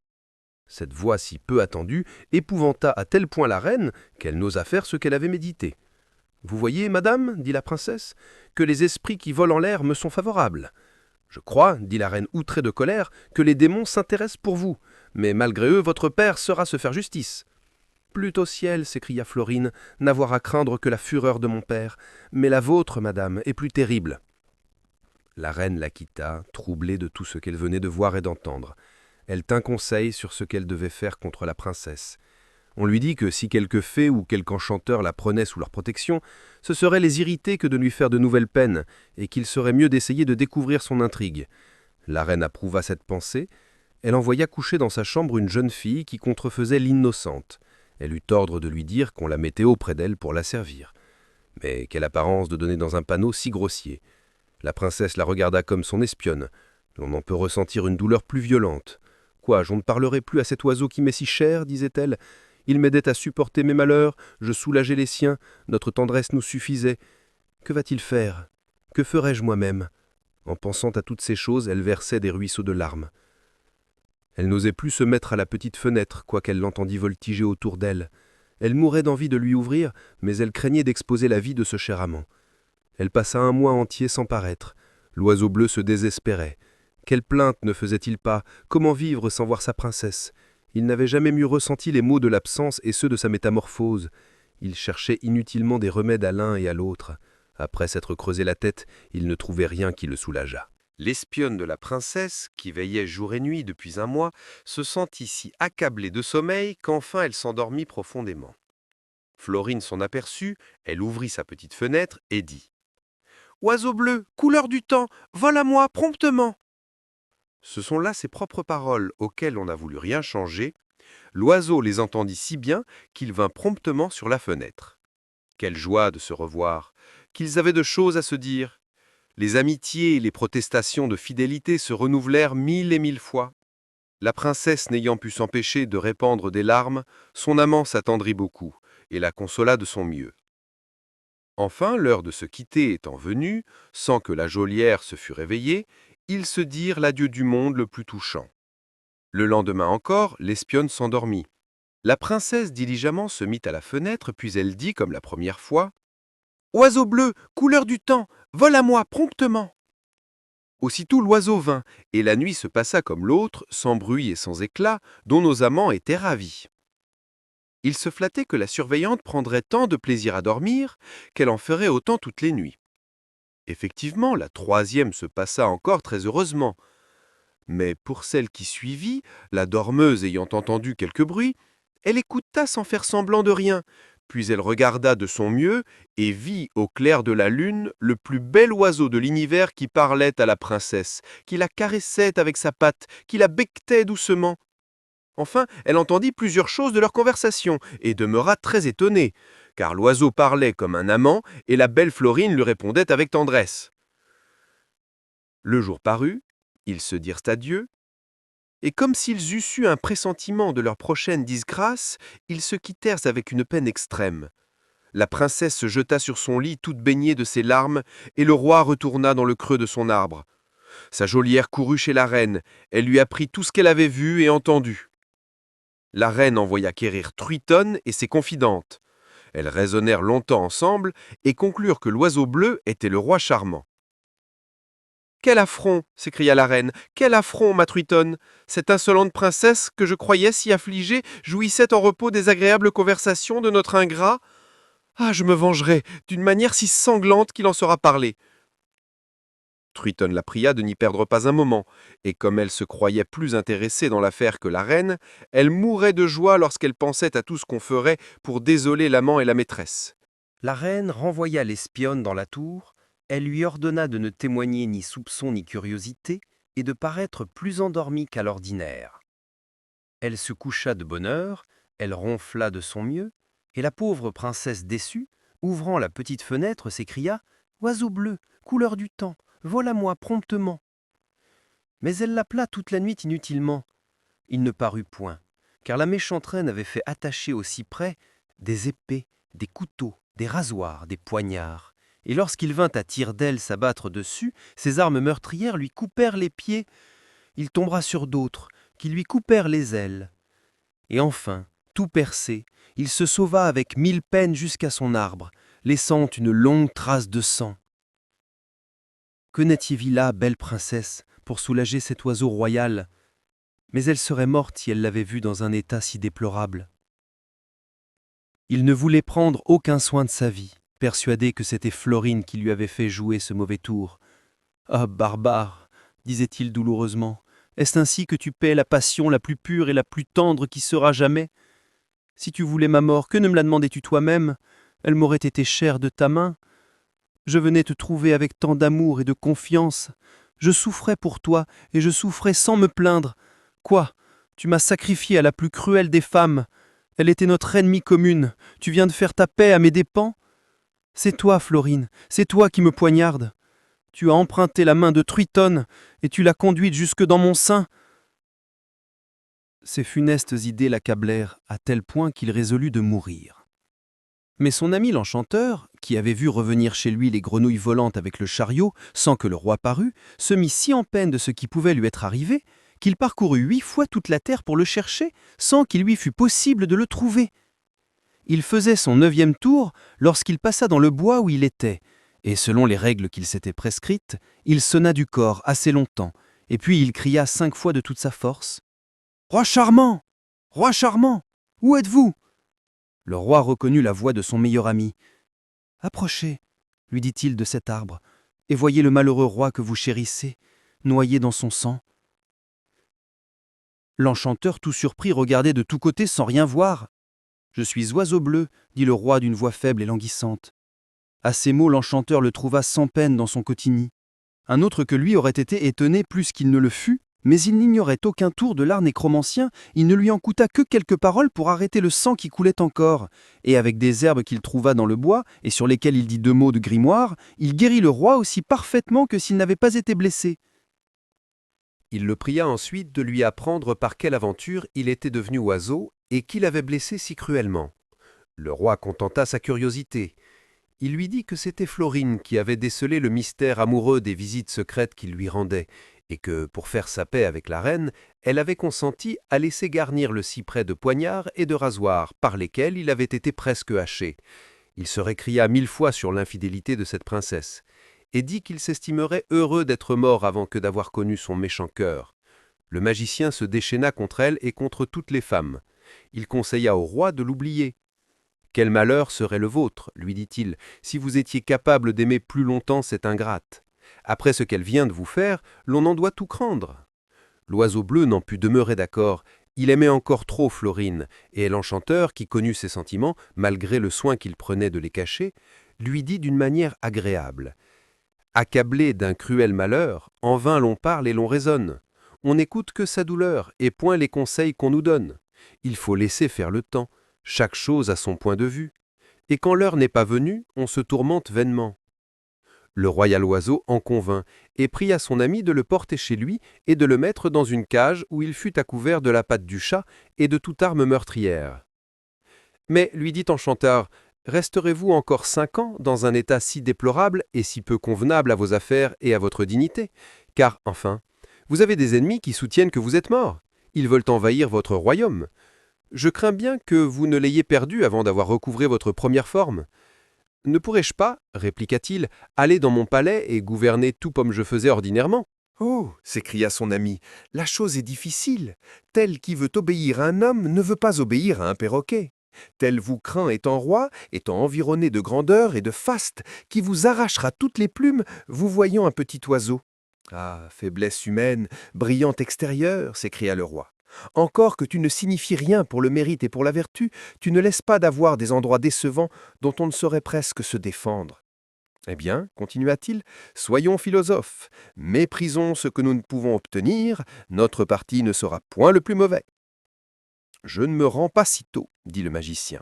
Cette voix si peu attendue épouvanta à tel point la reine qu'elle n'osa faire ce qu'elle avait médité. « Vous voyez, madame, dit la princesse, que les esprits qui volent en l'air me sont favorables. Je crois, dit la reine outrée de colère, que les démons s'intéressent pour vous, mais malgré eux, votre père saura se faire justice. » Plût au ciel, s'écria Florine, n'avoir à craindre que la fureur de mon père, mais la vôtre, madame, est plus terrible. La reine la quitta, troublée de tout ce qu'elle venait de voir et d'entendre. Elle tint conseil sur ce qu'elle devait faire contre la princesse. On lui dit que si quelque fée ou quelque enchanteur la prenait sous leur protection, ce serait les irriter que de lui faire de nouvelles peines, et qu'il serait mieux d'essayer de découvrir son intrigue. La reine approuva cette pensée. Elle envoya coucher dans sa chambre une jeune fille qui contrefaisait l'innocente. Elle eut ordre de lui dire qu'on la mettait auprès d'elle pour la servir. Mais quelle apparence de donner dans un panneau si grossier! La princesse la regarda comme son espionne. On en peut ressentir une douleur plus violente. « Quoi, je ne parlerai plus à cet oiseau qui m'est si cher, disait-elle. Il m'aidait à supporter mes malheurs, je soulageais les siens, notre tendresse nous suffisait. Que va-t-il faire? Que ferais-je moi-même » En pensant à toutes ces choses, elle versait des ruisseaux de larmes. Elle n'osait plus se mettre à la petite fenêtre, quoiqu'elle l'entendît voltiger autour d'elle. Elle mourait d'envie de lui ouvrir, mais elle craignait d'exposer la vie de ce cher amant. Elle passa un mois entier sans paraître. L'oiseau bleu se désespérait. Quelle plainte ne faisait-il pas? Comment vivre sans voir sa princesse? Il n'avait jamais mieux ressenti les maux de l'absence et ceux de sa métamorphose. Il cherchait inutilement des remèdes à l'un et à l'autre. Après s'être creusé la tête, il ne trouvait rien qui le soulageât. L'espionne de la princesse, qui veillait jour et nuit depuis un mois, se sentit si accablée de sommeil qu'enfin elle s'endormit profondément. Florine s'en aperçut, elle ouvrit sa petite fenêtre et dit « Oiseau bleu, couleur du temps, vole à moi promptement !» Ce sont là ses propres paroles auxquelles on n'a voulu rien changer. L'oiseau les entendit si bien qu'il vint promptement sur la fenêtre. Quelle joie de se revoir, qu'ils avaient de choses à se dire. Les amitiés et les protestations de fidélité se renouvelèrent 1000 et 1000 fois. La princesse n'ayant pu s'empêcher de répandre des larmes, son amant s'attendrit beaucoup et la consola de son mieux. Enfin, l'heure de se quitter étant venue, sans que la geôlière se fût réveillée, ils se dirent l'adieu du monde le plus touchant. Le lendemain encore, l'espionne s'endormit. La princesse diligemment se mit à la fenêtre, puis elle dit comme la première fois « Oiseau bleu, couleur du temps, vole à moi promptement !» Aussitôt l'oiseau vint, et la nuit se passa comme l'autre, sans bruit et sans éclat, dont nos amants étaient ravis. Ils se flattaient que la surveillante prendrait tant de plaisir à dormir qu'elle en ferait autant toutes les nuits. Effectivement, la troisième se passa encore très heureusement. Mais pour celle qui suivit, la dormeuse ayant entendu quelque bruit, elle écouta sans faire semblant de rien, puis elle regarda de son mieux et vit au clair de la lune le plus bel oiseau de l'univers qui parlait à la princesse, qui la caressait avec sa patte, qui la becquetait doucement. Enfin, elle entendit plusieurs choses de leur conversation et demeura très étonnée, car l'oiseau parlait comme un amant et la belle Florine lui répondait avec tendresse. Le jour parut, ils se dirent adieu, et comme s'ils eussent eu un pressentiment de leur prochaine disgrâce, ils se quittèrent avec une peine extrême. La princesse se jeta sur son lit toute baignée de ses larmes, et le roi retourna dans le creux de son arbre. Sa geôlière courut chez la reine, elle lui apprit tout ce qu'elle avait vu et entendu. La reine envoya quérir Truitonne et ses confidentes. Elles raisonnèrent longtemps ensemble et conclurent que l'oiseau bleu était le roi charmant. « Quel affront !» s'écria la reine. « Quel affront, ma Truitonne ! Cette insolente princesse, que je croyais si affligée, jouissait en repos des agréables conversations de notre ingrat. Ah, je me vengerai d'une manière si sanglante qu'il en sera parlé. » Truitonne la pria de n'y perdre pas un moment, et comme elle se croyait plus intéressée dans l'affaire que la reine, elle mourait de joie lorsqu'elle pensait à tout ce qu'on ferait pour désoler l'amant et la maîtresse. La reine renvoya l'espionne dans la tour, elle lui ordonna de ne témoigner ni soupçon ni curiosité, et de paraître plus endormie qu'à l'ordinaire. Elle se coucha de bonne heure, elle ronfla de son mieux, et la pauvre princesse déçue, ouvrant la petite fenêtre, s'écria « Oiseau bleu, couleur du temps, vole à moi promptement !» Mais elle l'appela toute la nuit inutilement. Il ne parut point, car la méchante reine avait fait attacher au cyprès des épées, des couteaux, des rasoirs, des poignards, et lorsqu'il vint à tire-d'aile s'abattre dessus, ses armes meurtrières lui coupèrent les pieds. Il tombera sur d'autres, qui lui coupèrent les ailes. Et enfin, tout percé, il se sauva avec 1000 peines jusqu'à son arbre, laissant une longue trace de sang. Que n'étiez-vous là, belle princesse, pour soulager cet oiseau royal? Mais elle serait morte si elle l'avait vu dans un état si déplorable. Il ne voulait prendre aucun soin de sa vie, persuadé que c'était Florine qui lui avait fait jouer ce mauvais tour. « Ah, barbare !» disait-il douloureusement, « est-ce ainsi que tu paies la passion la plus pure et la plus tendre qui sera jamais? Si tu voulais ma mort, que ne me la demandais-tu toi-même? Elle m'aurait été chère de ta main. Je venais te trouver avec tant d'amour et de confiance. Je souffrais pour toi, et je souffrais sans me plaindre. Quoi? Tu m'as sacrifié à la plus cruelle des femmes. Elle était notre ennemie commune. Tu viens de faire ta paix à mes dépens? C'est toi, Florine, c'est toi qui me poignardes. Tu as emprunté la main de Truitonne, et tu l'as conduite jusque dans mon sein. » Ces funestes idées l'accablèrent à tel point qu'il résolut de mourir. Mais son ami l'enchanteur, qui avait vu revenir chez lui les grenouilles volantes avec le chariot, sans que le roi parût, se mit si en peine de ce qui pouvait lui être arrivé, qu'il parcourut 8 fois toute la terre pour le chercher, sans qu'il lui fût possible de le trouver. Il faisait son 9e tour lorsqu'il passa dans le bois où il était, et selon les règles qu'il s'était prescrites, il sonna du corps assez longtemps, et puis il cria 5 fois de toute sa force « Roi charmant! Roi charmant! Où êtes-vous » Le roi reconnut la voix de son meilleur ami. « Approchez, lui dit-il de cet arbre, et voyez le malheureux roi que vous chérissez, noyé dans son sang. » L'enchanteur, tout surpris, regardait de tous côtés sans rien voir. « Je suis oiseau bleu, dit le roi d'une voix faible et languissante. » À ces mots, l'enchanteur le trouva sans peine dans son cotigny. Un autre que lui aurait été étonné plus qu'il ne le fut, mais il n'ignorait aucun tour de l'art nécromancien, il ne lui en coûta que quelques paroles pour arrêter le sang qui coulait encore, et avec des herbes qu'il trouva dans le bois, et sur lesquelles il dit 2 mots de grimoire, il guérit le roi aussi parfaitement que s'il n'avait pas été blessé. Il le pria ensuite de lui apprendre par quelle aventure il était devenu oiseau et qui l'avait blessé si cruellement. Le roi contenta sa curiosité. Il lui dit que c'était Florine qui avait décelé le mystère amoureux des visites secrètes qu'il lui rendait, et que, pour faire sa paix avec la reine, elle avait consenti à laisser garnir le cyprès de poignards et de rasoirs par lesquels il avait été presque haché. Il se récria 1000 fois sur l'infidélité de cette princesse, et dit qu'il s'estimerait heureux d'être mort avant que d'avoir connu son méchant cœur. Le magicien se déchaîna contre elle et contre toutes les femmes. Il conseilla au roi de l'oublier. « Quel malheur serait le vôtre, lui dit-il, si vous étiez capable d'aimer plus longtemps cette ingrate. Après ce qu'elle vient de vous faire, l'on en doit tout craindre. » L'oiseau bleu n'en put demeurer d'accord. Il aimait encore trop Florine, et l'enchanteur, qui connut ses sentiments, malgré le soin qu'il prenait de les cacher, lui dit d'une manière agréable. « Accablé d'un cruel malheur, en vain l'on parle et l'on raisonne. On n'écoute que sa douleur, et point les conseils qu'on nous donne. Il faut laisser faire le temps. Chaque chose a son point de vue, et quand l'heure n'est pas venue, on se tourmente vainement. » Le royal oiseau en convint, et pria son ami de le porter chez lui et de le mettre dans une cage où il fut à couvert de la patte du chat et de toute arme meurtrière. « Mais, lui dit Enchanteur, Resterez-vous encore 5 ans dans un état si déplorable et si peu convenable à vos affaires et à votre dignité? Car, enfin, vous avez des ennemis qui soutiennent que vous êtes mort. Ils veulent envahir votre royaume. Je crains bien que vous ne l'ayez perdu avant d'avoir recouvré votre première forme. Ne pourrais-je pas, répliqua-t-il, aller dans mon palais et gouverner tout comme je faisais ordinairement? Oh, s'écria son ami, la chose est difficile. Tel qui veut obéir à un homme ne veut pas obéir à un perroquet. Tel vous craint étant roi, étant environné de grandeur et de faste, qui vous arrachera toutes les plumes, vous voyant un petit oiseau. Ah, faiblesse humaine, brillante extérieure, s'écria le roi. Encore que tu ne signifies rien pour le mérite et pour la vertu, tu ne laisses pas d'avoir des endroits décevants dont on ne saurait presque se défendre. Eh bien, continua-t-il, soyons philosophes, méprisons ce que nous ne pouvons obtenir, notre parti ne sera point le plus mauvais. Je ne me rends pas si tôt, dit le magicien.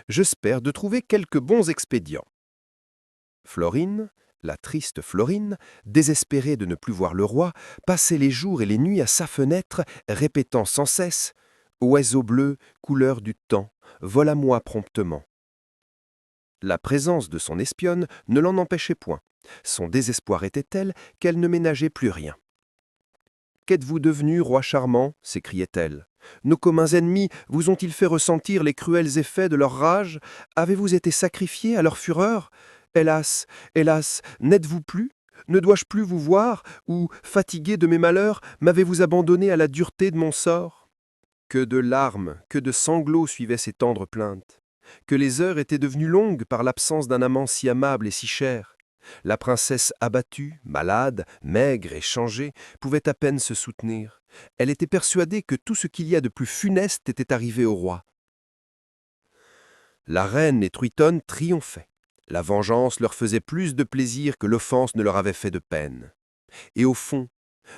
J'espère de trouver quelques bons expédients. Florine, la triste Florine, désespérée de ne plus voir le roi, passait les jours et les nuits à sa fenêtre, répétant sans cesse « Oiseau bleu, couleur du temps, vole à moi promptement ». La présence de son espionne ne l'en empêchait point. Son désespoir était tel qu'elle ne ménageait plus rien. « Qu'êtes-vous devenu, roi charmant » s'écriait-elle. « Nos communs ennemis vous ont-ils fait ressentir les cruels effets de leur rage? Avez-vous été sacrifié à leur fureur? Hélas, hélas, n'êtes-vous plus? Ne dois-je plus vous voir? Ou, fatigué de mes malheurs, m'avez-vous abandonné à la dureté de mon sort ?» Que de larmes, que de sanglots suivaient ces tendres plaintes. Que les heures étaient devenues longues par l'absence d'un amant si aimable et si cher. La princesse abattue, malade, maigre et changée, pouvait à peine se soutenir. Elle était persuadée que tout ce qu'il y a de plus funeste était arrivé au roi. La reine et Truitonne triomphaient. La vengeance leur faisait plus de plaisir que l'offense ne leur avait fait de peine. Et au fond,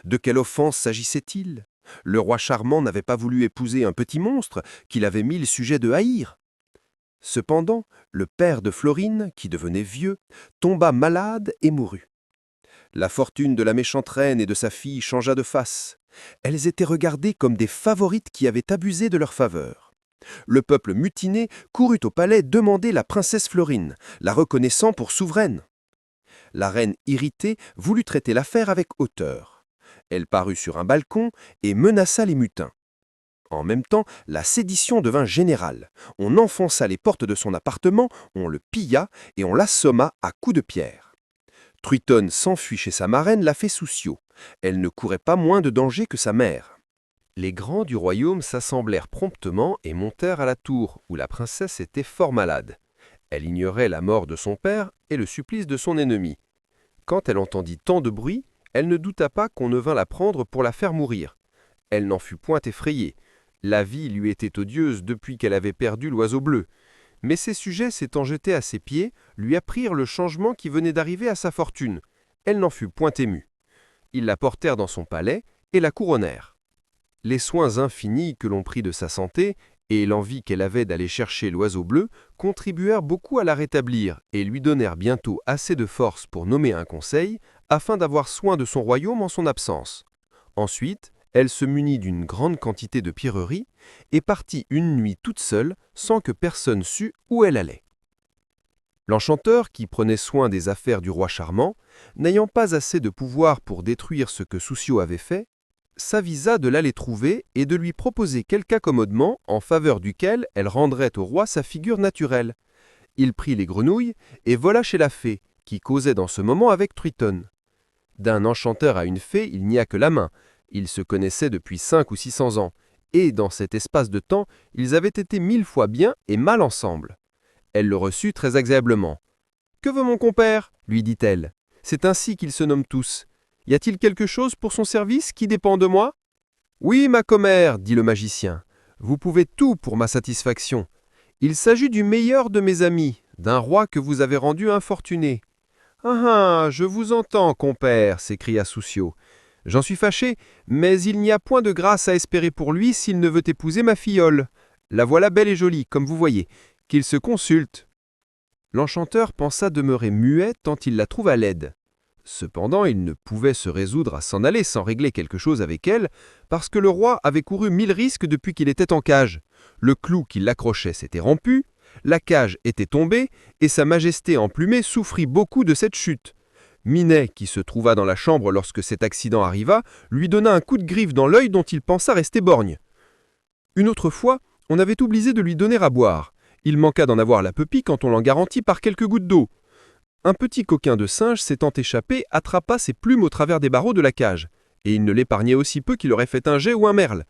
de quelle offense s'agissait-il? Le roi charmant n'avait pas voulu épouser un petit monstre qu'il avait mille sujets de haïr. Cependant, le père de Florine, qui devenait vieux, tomba malade et mourut. La fortune de la méchante reine et de sa fille changea de face. Elles étaient regardées comme des favorites qui avaient abusé de leur faveur. Le peuple mutiné courut au palais demander la princesse Florine, la reconnaissant pour souveraine. La reine irritée voulut traiter l'affaire avec hauteur. Elle parut sur un balcon et menaça les mutins. En même temps, la sédition devint générale. On enfonça les portes de son appartement, on le pilla et on l'assomma à coups de pierre. Truitonne s'enfuit chez sa marraine la fée Souciot. Elle ne courait pas moins de danger que sa mère. Les grands du royaume s'assemblèrent promptement et montèrent à la tour, où la princesse était fort malade. Elle ignorait la mort de son père et le supplice de son ennemi. Quand elle entendit tant de bruit, elle ne douta pas qu'on ne vînt la prendre pour la faire mourir. Elle n'en fut point effrayée. La vie lui était odieuse depuis qu'elle avait perdu l'oiseau bleu. Mais ses sujets, s'étant jetés à ses pieds, lui apprirent le changement qui venait d'arriver à sa fortune. Elle n'en fut point émue. Ils la portèrent dans son palais et la couronnèrent. Les soins infinis que l'on prit de sa santé et l'envie qu'elle avait d'aller chercher l'oiseau bleu contribuèrent beaucoup à la rétablir et lui donnèrent bientôt assez de force pour nommer un conseil afin d'avoir soin de son royaume en son absence. Ensuite, elle se munit d'une grande quantité de pierreries et partit une nuit toute seule sans que personne sût où elle allait. L'enchanteur, qui prenait soin des affaires du roi charmant, n'ayant pas assez de pouvoir pour détruire ce que Souciot avait fait, s'avisa de l'aller trouver et de lui proposer quelque accommodement en faveur duquel elle rendrait au roi sa figure naturelle. Il prit les grenouilles et vola chez la fée, qui causait dans ce moment avec Truitonne. D'un enchanteur à une fée, il n'y a que la main. Ils se connaissaient depuis 500 ou 600 ans, et dans cet espace de temps, ils avaient été 1000 fois bien et mal ensemble. Elle le reçut très agréablement. « Que veut mon compère ?» lui dit-elle. « C'est ainsi qu'ils se nomment tous. Y a-t-il quelque chose pour son service qui dépend de moi ?»« Oui, ma commère, dit le magicien. Vous pouvez tout pour ma satisfaction. Il s'agit du meilleur de mes amis, d'un roi que vous avez rendu infortuné. »« Ah, je vous entends, compère, s'écria Souciot. J'en suis fâché, mais il n'y a point de grâce à espérer pour lui s'il ne veut épouser ma filleule. La voilà belle et jolie, comme vous voyez. Qu'il se consulte. » L'enchanteur pensa demeurer muet tant il la trouva laide. Cependant, il ne pouvait se résoudre à s'en aller sans régler quelque chose avec elle, parce que le roi avait couru 1000 risques depuis qu'il était en cage. Le clou qui l'accrochait s'était rompu, La cage était tombée, et Sa Majesté emplumée souffrit beaucoup de cette chute. Minet, qui se trouva dans la chambre lorsque cet accident arriva, lui donna un coup de griffe dans l'œil dont il pensa rester borgne. Une autre fois, on avait oublié de lui donner à boire. Il manqua d'en avoir la pupille quand on l'en garantit par quelques gouttes d'eau. Un petit coquin de singe s'étant échappé attrapa ses plumes au travers des barreaux de la cage, et il ne l'épargnait aussi peu qu'il aurait fait un jet ou un merle.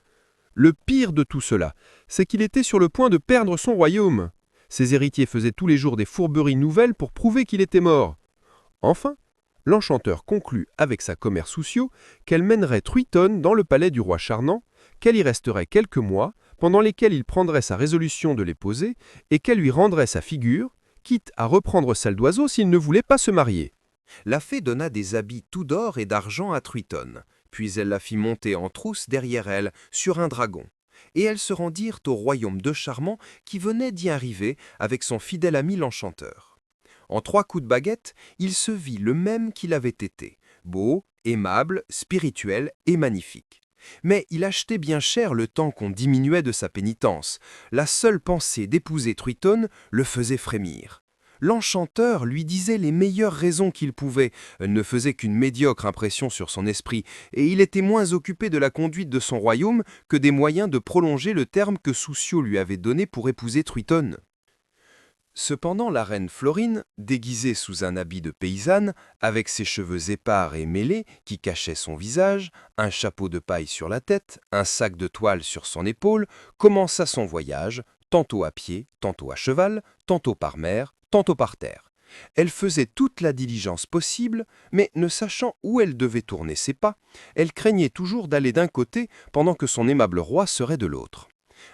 Le pire de tout cela, c'est qu'il était sur le point de perdre son royaume. Ses héritiers faisaient tous les jours des fourberies nouvelles pour prouver qu'il était mort. Enfin, l'enchanteur conclut avec sa commère Souciot qu'elle mènerait Truitonne dans le palais du roi Charnant, qu'elle y resterait quelques mois, pendant lesquels il prendrait sa résolution de l'épouser, et qu'elle lui rendrait sa figure, quitte à reprendre celle d'oiseau s'il ne voulait pas se marier. La fée donna des habits tout d'or et d'argent à Truitonne, puis elle la fit monter en trousse derrière elle, sur un dragon. Et elles se rendirent au royaume de Charmant qui venait d'y arriver avec son fidèle ami l'enchanteur. En 3 coups de baguette, il se vit le même qu'il avait été, beau, aimable, spirituel et magnifique. Mais il achetait bien cher le temps qu'on diminuait de sa pénitence. La seule pensée d'épouser Truitonne le faisait frémir. L'enchanteur lui disait les meilleures raisons qu'il pouvait, elle ne faisait qu'une médiocre impression sur son esprit, et il était moins occupé de la conduite de son royaume que des moyens de prolonger le terme que Souciot lui avait donné pour épouser Truitonne. Cependant, la reine Florine, déguisée sous un habit de paysanne, avec ses cheveux épars et mêlés qui cachaient son visage, un chapeau de paille sur la tête, un sac de toile sur son épaule, commença son voyage, tantôt à pied, tantôt à cheval, tantôt par mer, tantôt par terre. Elle faisait toute la diligence possible, mais ne sachant où elle devait tourner ses pas, elle craignait toujours d'aller d'un côté pendant que son aimable roi serait de l'autre.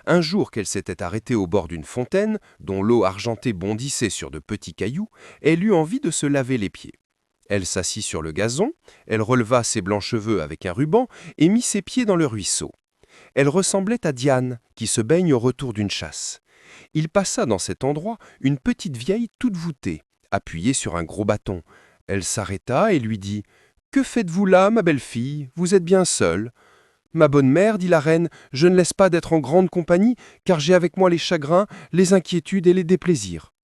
Un jour qu'elle s'était arrêtée au bord d'une fontaine, dont l'eau argentée bondissait sur de petits cailloux, elle eut envie de se laver les pieds. Elle s'assit sur le gazon, elle releva ses blancs cheveux avec un ruban et mit ses pieds dans le ruisseau. Elle ressemblait à Diane, qui se baigne au retour d'une chasse. Il passa dans cet endroit une petite vieille toute voûtée, appuyée sur un gros bâton. Elle s'arrêta et lui dit « Que faites-vous là, ma belle-fille? Vous êtes bien seule ?» « Ma bonne mère, dit la reine, je ne laisse pas d'être en grande compagnie, car j'ai avec moi les chagrins, les inquiétudes et les déplaisirs. »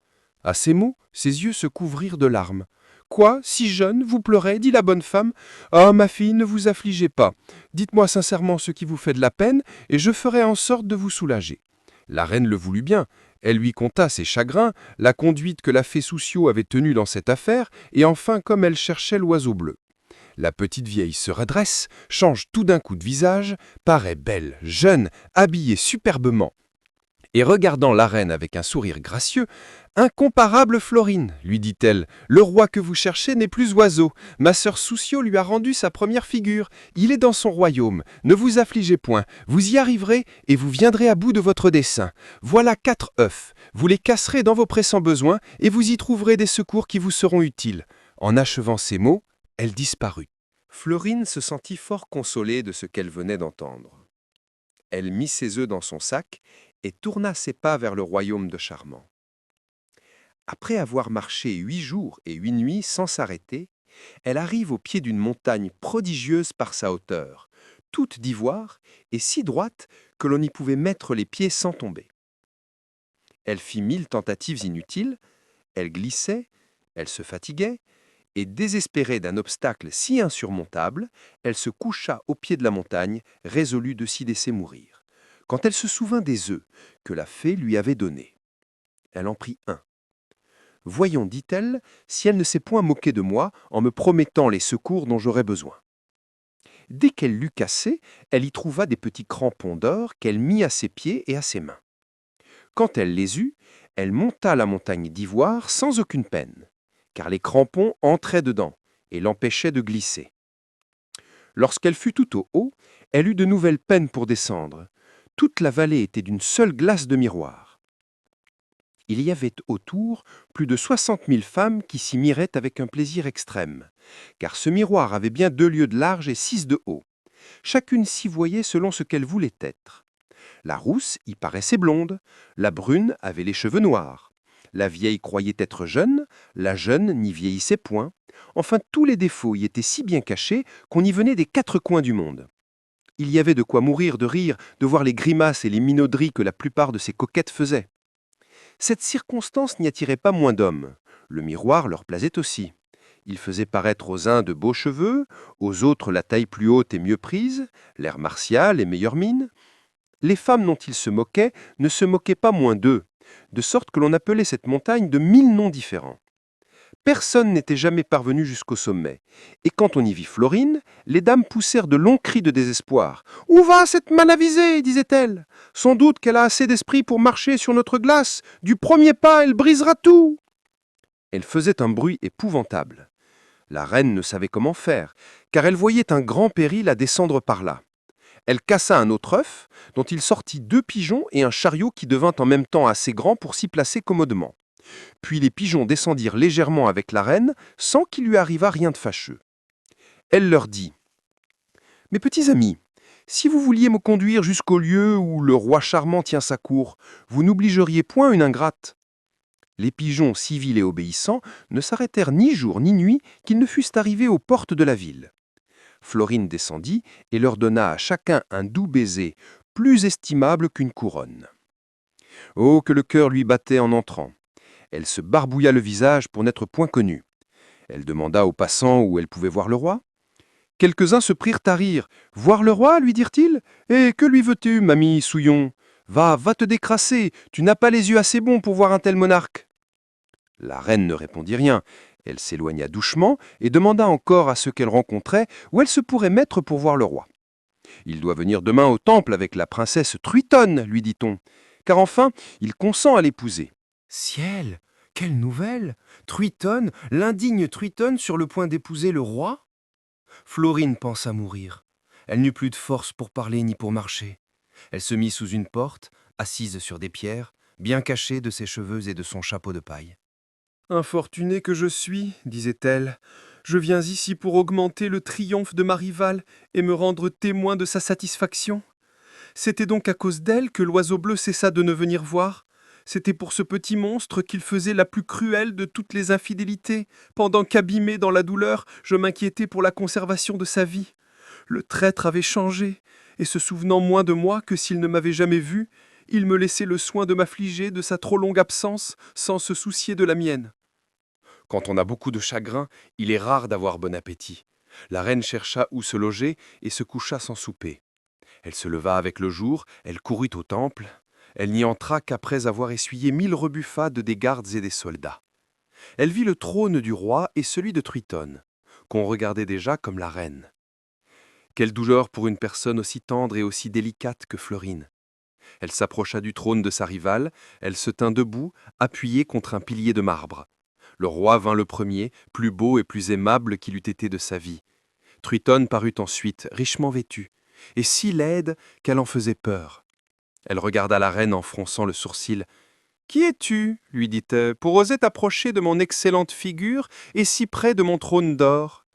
À ces mots, ses yeux se couvrirent de larmes. « Quoi, si jeune, vous pleurez, dit la bonne femme. Ah, ma fille, ne vous affligez pas. Dites-moi sincèrement ce qui vous fait de la peine, et je ferai en sorte de vous soulager. » La reine le voulut bien. Elle lui conta ses chagrins, la conduite que la fée Souciot avait tenue dans cette affaire, et enfin comme elle cherchait l'oiseau bleu. La petite vieille se redresse, change tout d'un coup de visage, paraît belle, jeune, habillée superbement. Et regardant la reine avec un sourire gracieux, « Incomparable Florine, lui dit-elle, le roi que vous cherchez n'est plus oiseau. Ma sœur Souciot lui a rendu sa première figure. Il est dans son royaume. Ne vous affligez point. Vous y arriverez et vous viendrez à bout de votre dessein. Voilà 4 œufs. Vous les casserez dans vos pressants besoins et vous y trouverez des secours qui vous seront utiles. » En achevant ces mots, elle disparut. Florine se sentit fort consolée de ce qu'elle venait d'entendre. Elle mit ses œufs dans son sac et tourna ses pas vers le royaume de Charmant. Après avoir marché 8 jours et 8 nuits sans s'arrêter, elle arrive au pied d'une montagne prodigieuse par sa hauteur, toute d'ivoire et si droite que l'on y pouvait mettre les pieds sans tomber. Elle fit 1000 tentatives inutiles, elle glissait, elle se fatiguait, et désespérée d'un obstacle si insurmontable, elle se coucha au pied de la montagne, résolue de s'y laisser mourir, quand elle se souvint des œufs que la fée lui avait donnés. Elle en prit un. « Voyons, dit-elle, si elle ne s'est point moquée de moi en me promettant les secours dont j'aurais besoin. » Dès qu'elle l'eut cassé, elle y trouva des petits crampons d'or qu'elle mit à ses pieds et à ses mains. Quand elle les eut, elle monta la montagne d'ivoire sans aucune peine, car les crampons entraient dedans et l'empêchaient de glisser. Lorsqu'elle fut tout au haut, elle eut de nouvelles peines pour descendre. Toute la vallée était d'une seule glace de miroir. Il y avait autour plus de 60 000 femmes qui s'y miraient avec un plaisir extrême, car ce miroir avait bien 2 lieues de large et 6 de haut. Chacune s'y voyait selon ce qu'elle voulait être. La rousse y paraissait blonde, la brune avait les cheveux noirs. La vieille croyait être jeune, la jeune n'y vieillissait point. Enfin, tous les défauts y étaient si bien cachés qu'on y venait des 4 coins du monde. Il y avait de quoi mourir de rire de voir les grimaces et les minauderies que la plupart de ces coquettes faisaient. Cette circonstance n'y attirait pas moins d'hommes. Le miroir leur plaisait aussi. Il faisait paraître aux uns de beaux cheveux, aux autres la taille plus haute et mieux prise, l'air martial et meilleure mine. Les femmes dont ils se moquaient ne se moquaient pas moins d'eux, de sorte que l'on appelait cette montagne de 1000 noms différents. Personne n'était jamais parvenu jusqu'au sommet, et quand on y vit Florine, les dames poussèrent de longs cris de désespoir. « Où va cette mal avisée » disaient-elles. « Sans doute qu'elle a assez d'esprit pour marcher sur notre glace. Du premier pas, elle brisera tout !» Elle faisait un bruit épouvantable. La reine ne savait comment faire, car elle voyait un grand péril à descendre par là. Elle cassa un autre œuf, dont il sortit 2 pigeons et un chariot qui devint en même temps assez grand pour s'y placer commodement. Puis les pigeons descendirent légèrement avec la reine, sans qu'il lui arrivât rien de fâcheux. Elle leur dit « Mes petits amis, si vous vouliez me conduire jusqu'au lieu où le roi charmant tient sa cour, vous n'obligeriez point une ingrate. » Les pigeons, civils et obéissants, ne s'arrêtèrent ni jour ni nuit qu'ils ne fussent arrivés aux portes de la ville. Florine descendit et leur donna à chacun un doux baiser, plus estimable qu'une couronne. Oh, que le cœur lui battait en entrant! Elle se barbouilla le visage pour n'être point connue. Elle demanda aux passants où elle pouvait voir le roi. Quelques-uns se prirent à rire. « Voir le roi » lui dirent-ils. « Et que lui veux-tu, mamie Souillon? Va te décrasser, tu n'as pas les yeux assez bons pour voir un tel monarque. » La reine ne répondit rien. Elle s'éloigna doucement et demanda encore à ceux qu'elle rencontrait où elle se pourrait mettre pour voir le roi. « Il doit venir demain au temple avec la princesse Truitonne, lui dit-on, car enfin, il consent à l'épouser. » Ciel, quelle nouvelle! Truitonne, l'indigne Truitonne sur le point d'épouser le roi? Florine pensa mourir. Elle n'eut plus de force pour parler ni pour marcher. Elle se mit sous une porte, assise sur des pierres, bien cachée de ses cheveux et de son chapeau de paille. « Infortunée que je suis, disait-elle, je viens ici pour augmenter le triomphe de ma rivale et me rendre témoin de sa satisfaction. C'était donc à cause d'elle que l'oiseau bleu cessa de ne venir voir. C'était pour ce petit monstre qu'il faisait la plus cruelle de toutes les infidélités, pendant qu'abîmé dans la douleur, je m'inquiétais pour la conservation de sa vie. Le traître avait changé, et se souvenant moins de moi que s'il ne m'avait jamais vu, il me laissait le soin de m'affliger de sa trop longue absence, sans se soucier de la mienne. Quand on a beaucoup de chagrin, il est rare d'avoir bon appétit. La reine chercha où se loger et se coucha sans souper. Elle se leva avec le jour, elle courut au temple. Elle n'y entra qu'après avoir essuyé 1000 rebuffades des gardes et des soldats. Elle vit le trône du roi et celui de Truitonne, qu'on regardait déjà comme la reine. Quelle douleur pour une personne aussi tendre et aussi délicate que Florine. Elle s'approcha du trône de sa rivale, elle se tint debout, appuyée contre un pilier de marbre. Le roi vint le premier, plus beau et plus aimable qu'il eût été de sa vie. Truitonne parut ensuite, richement vêtue, et si laide qu'elle en faisait peur. Elle regarda la reine en fronçant le sourcil. « Qui es-tu, lui dit-elle, pour oser t'approcher de mon excellente figure et si près de mon trône d'or ?»«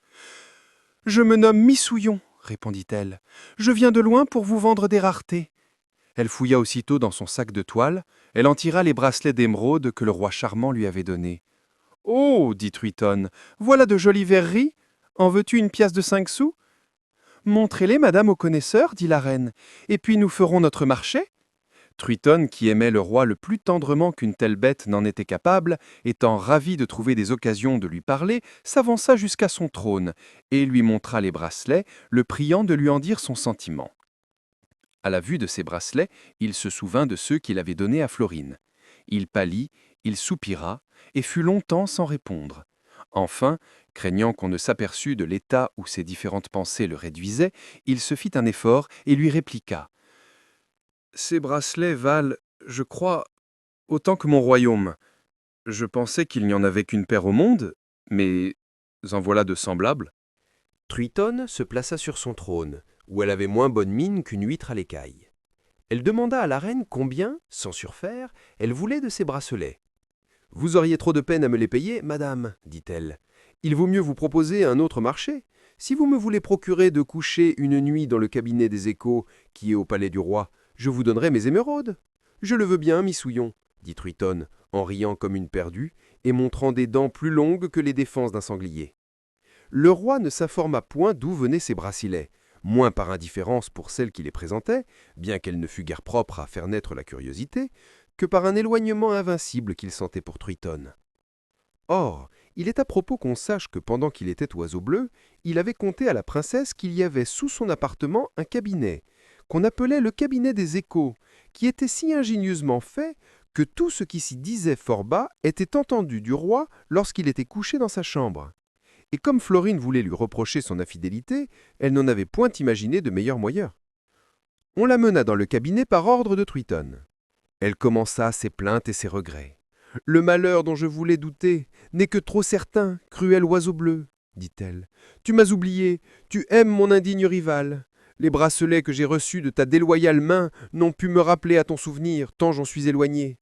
Je me nomme Missouillon, répondit-elle. Je viens de loin pour vous vendre des raretés. » Elle fouilla aussitôt dans son sac de toile, elle en tira les bracelets d'émeraude que le roi charmant lui avait donnés. « Oh, dit Truitonne, voilà de jolies verreries. En veux-tu une pièce de 5 sous ? » « Montrez-les, madame, aux connaisseurs, dit la reine, et puis nous ferons notre marché. » Truitonne, qui aimait le roi le plus tendrement qu'une telle bête n'en était capable, étant ravie de trouver des occasions de lui parler, s'avança jusqu'à son trône et lui montra les bracelets, le priant de lui en dire son sentiment. À la vue de ces bracelets, il se souvint de ceux qu'il avait donnés à Florine. Il pâlit, il soupira, et fut longtemps sans répondre. Enfin, craignant qu'on ne s'aperçût de l'état où ses différentes pensées le réduisaient, il se fit un effort et lui répliqua. « Ces bracelets valent, je crois, autant que mon royaume. Je pensais qu'il n'y en avait qu'une paire au monde, mais en voilà de semblables. » Truitonne se plaça sur son trône, où elle avait moins bonne mine qu'une huître à l'écaille. Elle demanda à la reine combien, sans surfaire, elle voulait de ces bracelets. « Vous auriez trop de peine à me les payer, madame, dit-elle. Il vaut mieux vous proposer un autre marché. Si vous me voulez procurer de coucher une nuit dans le cabinet des échos, qui est au palais du roi, je vous donnerai mes émeraudes. »« Je le veux bien, Missouillon, dit Truitonne, en riant comme une perdue et montrant des dents plus longues que les défenses d'un sanglier. Le roi ne s'informa point d'où venaient ces bracelets, moins par indifférence pour celle qui les présentait, bien qu'elle ne fût guère propre à faire naître la curiosité, que par un éloignement invincible qu'il sentait pour Triton. Or, il est à propos qu'on sache que pendant qu'il était oiseau bleu, il avait conté à la princesse qu'il y avait sous son appartement un cabinet, qu'on appelait le cabinet des échos, qui était si ingénieusement fait que tout ce qui s'y disait fort bas était entendu du roi lorsqu'il était couché dans sa chambre. Et comme Florine voulait lui reprocher son infidélité, elle n'en avait point imaginé de meilleur moyen. On la mena dans le cabinet par ordre de Triton. Elle commença ses plaintes et ses regrets. « Le malheur dont je voulais douter n'est que trop certain, cruel oiseau bleu, dit-elle. Tu m'as oublié, tu aimes mon indigne rival. Les bracelets que j'ai reçus de ta déloyale main n'ont pu me rappeler à ton souvenir, tant j'en suis éloigné. »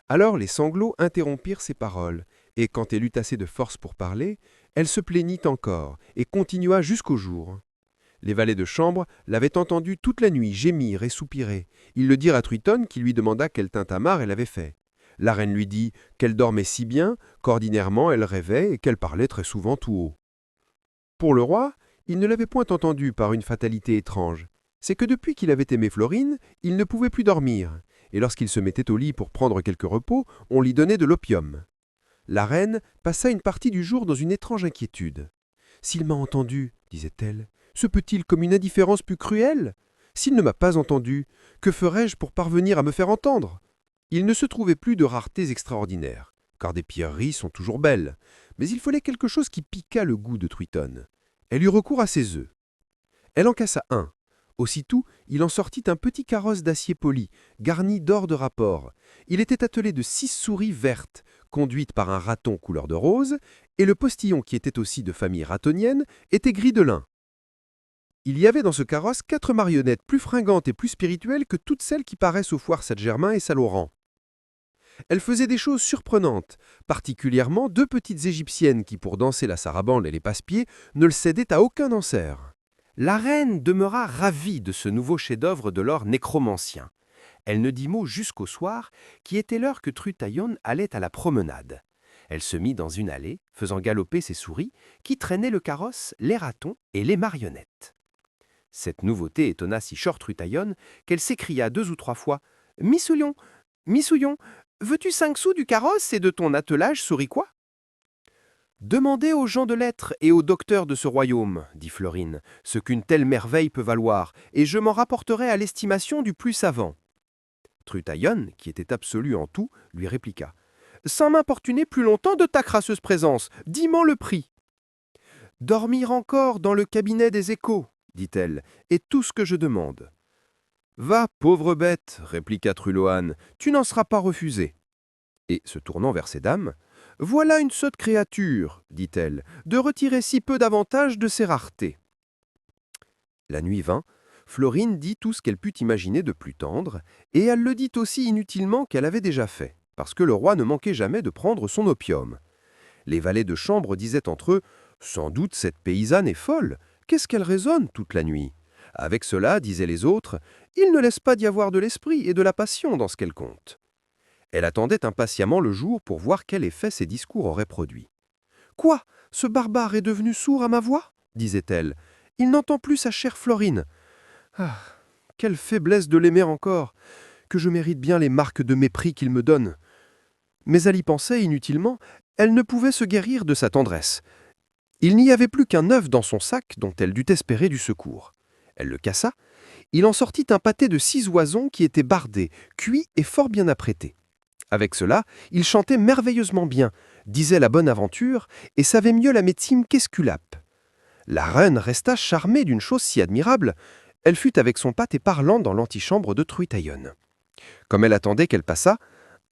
Alors les sanglots interrompirent ses paroles, et quand elle eut assez de force pour parler, elle se plaignit encore, et continua jusqu'au jour. Les valets de chambre l'avaient entendue toute la nuit gémir et soupirer. Ils le dirent à Triton, qui lui demanda quel tintamarre elle avait fait. La reine lui dit qu'elle dormait si bien qu'ordinairement elle rêvait et qu'elle parlait très souvent tout haut. Pour le roi, il ne l'avait point entendu par une fatalité étrange. C'est que depuis qu'il avait aimé Florine, il ne pouvait plus dormir, et lorsqu'il se mettait au lit pour prendre quelque repos, on lui donnait de l'opium. La reine passa une partie du jour dans une étrange inquiétude. « S'il m'a entendu, disait-elle, se peut-il comme une indifférence plus cruelle? S'il ne m'a pas entendu, que ferai-je pour parvenir à me faire entendre ?» Il ne se trouvait plus de raretés extraordinaires, car des pierreries sont toujours belles, mais il fallait quelque chose qui piquât le goût de Triton. Elle eut recours à ses œufs. Elle en cassa un. Aussitôt, il en sortit un petit carrosse d'acier poli, garni d'or de rapport. Il était attelé de 6 souris vertes, conduites par un raton couleur de rose, et le postillon, qui était aussi de famille ratonienne, était gris de lin. Il y avait dans ce carrosse 4 marionnettes plus fringantes et plus spirituelles que toutes celles qui paraissent aux foires Saint-Germain et Saint-Laurent. Elles faisaient des choses surprenantes, particulièrement 2 petites égyptiennes qui, pour danser la sarabande et les passe-pieds, ne le cédaient à aucun danseur. La reine demeura ravie de ce nouveau chef-d'œuvre de l'art nécromancien. Elle ne dit mot jusqu'au soir, qui était l'heure que Trutaillon allait à la promenade. Elle se mit dans une allée, faisant galoper ses souris, qui traînaient le carrosse, les ratons et les marionnettes. Cette nouveauté étonna si Short Trutaillon qu'elle s'écria 2 ou 3 fois « Missouillon, Missouillon, veux-tu 5 sous du carrosse et de ton attelage souriquois ?» « Demandez aux gens de lettres et aux docteurs de ce royaume, dit Florine, ce qu'une telle merveille peut valoir, et je m'en rapporterai à l'estimation du plus savant. Trutaillon, qui était absolu en tout, lui répliqua « Sans m'importuner plus longtemps de ta crasseuse présence, dis-moi le prix. »« Dormir encore dans le cabinet des échos, dit-elle, est tout ce que je demande. »« Va, pauvre bête, répliqua Trulaoan, tu n'en seras pas refusé. » Et, se tournant vers ces dames, « Voilà une sotte créature, dit-elle, de retirer si peu d'avantages de ses raretés. » La nuit vint, Florine dit tout ce qu'elle put imaginer de plus tendre, et elle le dit aussi inutilement qu'elle avait déjà fait, parce que le roi ne manquait jamais de prendre son opium. Les valets de chambre disaient entre eux « Sans doute cette paysanne est folle, qu'est-ce qu'elle raisonne toute la nuit ?» Avec cela, disaient les autres, « Il ne laisse pas d'y avoir de l'esprit et de la passion dans ce qu'elle conte. » Elle attendait impatiemment le jour pour voir quel effet ses discours auraient produit. « Quoi, ce barbare est devenu sourd à ma voix ?» disait-elle. « Il n'entend plus sa chère Florine. Ah, quelle faiblesse de l'aimer encore, que je mérite bien les marques de mépris qu'il me donne. » Mais elle y pensait inutilement, elle ne pouvait se guérir de sa tendresse. Il n'y avait plus qu'un œuf dans son sac dont elle dut espérer du secours. Elle le cassa. Il en sortit un pâté de 6 oisons qui étaient bardés, cuits et fort bien apprêtés. Avec cela, il chantait merveilleusement bien, disait la bonne aventure et savait mieux la médecine qu'Esculape. La reine resta charmée d'une chose si admirable. Elle fut avec son pâté parlant dans l'antichambre de Trutaillon. Comme elle attendait qu'elle passât,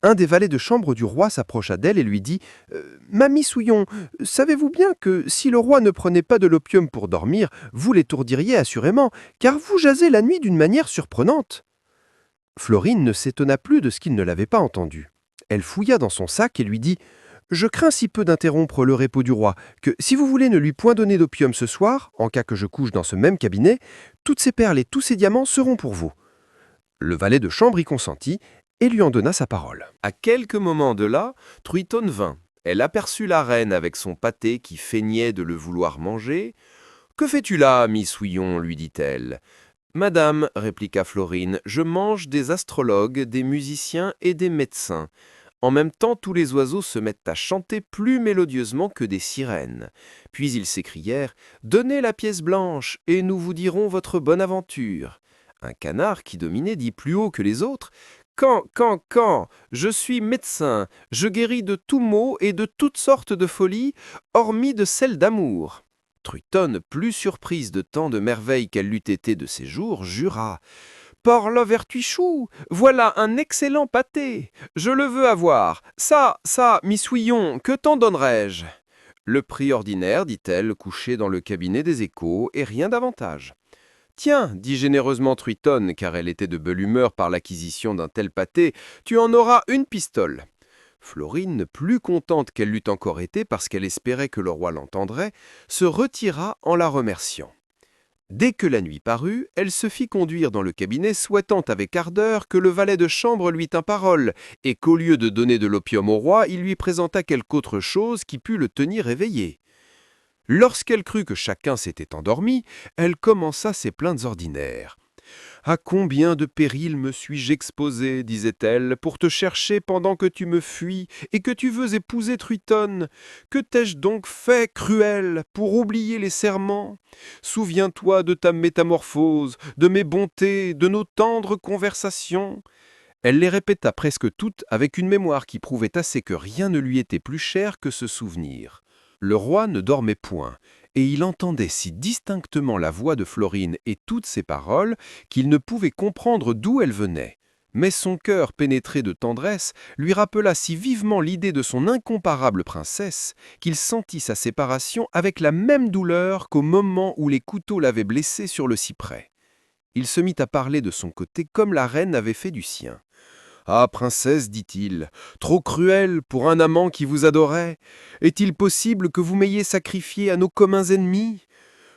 un des valets de chambre du roi s'approcha d'elle et lui dit « Mamie Souillon, savez-vous bien que si le roi ne prenait pas de l'opium pour dormir, vous l'étourdiriez assurément, car vous jasez la nuit d'une manière surprenante. » Florine ne s'étonna plus de ce qu'il ne l'avait pas entendu. Elle fouilla dans son sac et lui dit « Je crains si peu d'interrompre le repos du roi, que si vous voulez ne lui point donner d'opium ce soir, en cas que je couche dans ce même cabinet, toutes ces perles et tous ces diamants seront pour vous. » Le valet de chambre y consentit et lui en donna sa parole. À quelques moments de là, Triton vint. Elle aperçut la reine avec son pâté qui feignait de le vouloir manger. « Que fais-tu là, Missouillon ?» lui dit-elle. Madame, répliqua Florine, je mange des astrologues, des musiciens et des médecins. En même temps, tous les oiseaux se mettent à chanter plus mélodieusement que des sirènes. Puis ils s'écrièrent « Donnez la pièce blanche, et nous vous dirons votre bonne aventure ». Un canard qui dominait dit plus haut que les autres « Quand, je suis médecin, je guéris de tout maux et de toutes sortes de folies, hormis de celle d'amour. » Truitonne, plus surprise de tant de merveilles qu'elle l'eût été de ses jours, jura « Par la vertuichou, voilà un excellent pâté. Je le veux avoir. Ça, missouillon, que t'en donnerais-je » Le prix ordinaire, dit-elle, couché dans le cabinet des échos, et rien davantage. Tiens, dit généreusement Truitonne, car elle était de belle humeur par l'acquisition d'un tel pâté, tu en auras une pistole. Florine, plus contente qu'elle l'eût encore été parce qu'elle espérait que le roi l'entendrait, se retira en la remerciant. Dès que la nuit parut, elle se fit conduire dans le cabinet, souhaitant avec ardeur que le valet de chambre lui tînt parole, et qu'au lieu de donner de l'opium au roi, il lui présentât quelque autre chose qui pût le tenir éveillé. Lorsqu'elle crut que chacun s'était endormi, elle commença ses plaintes ordinaires. « À combien de périls me suis-je exposée, disait-elle, pour te chercher pendant que tu me fuis et que tu veux épouser Truitonne. Que t'ai-je donc fait, cruel, pour oublier les serments? Souviens-toi de ta métamorphose, de mes bontés, de nos tendres conversations. » Elle les répéta presque toutes avec une mémoire qui prouvait assez que rien ne lui était plus cher que ce souvenir. Le roi ne dormait point, et il entendait si distinctement la voix de Florine et toutes ses paroles qu'il ne pouvait comprendre d'où elles venaient. Mais son cœur, pénétré de tendresse, lui rappela si vivement l'idée de son incomparable princesse qu'il sentit sa séparation avec la même douleur qu'au moment où les couteaux l'avaient blessé sur le cyprès. Il se mit à parler de son côté comme la reine avait fait du sien. « Ah, princesse, dit-il, trop cruel pour un amant qui vous adorait. Est-il possible que vous m'ayez sacrifié à nos communs ennemis ?»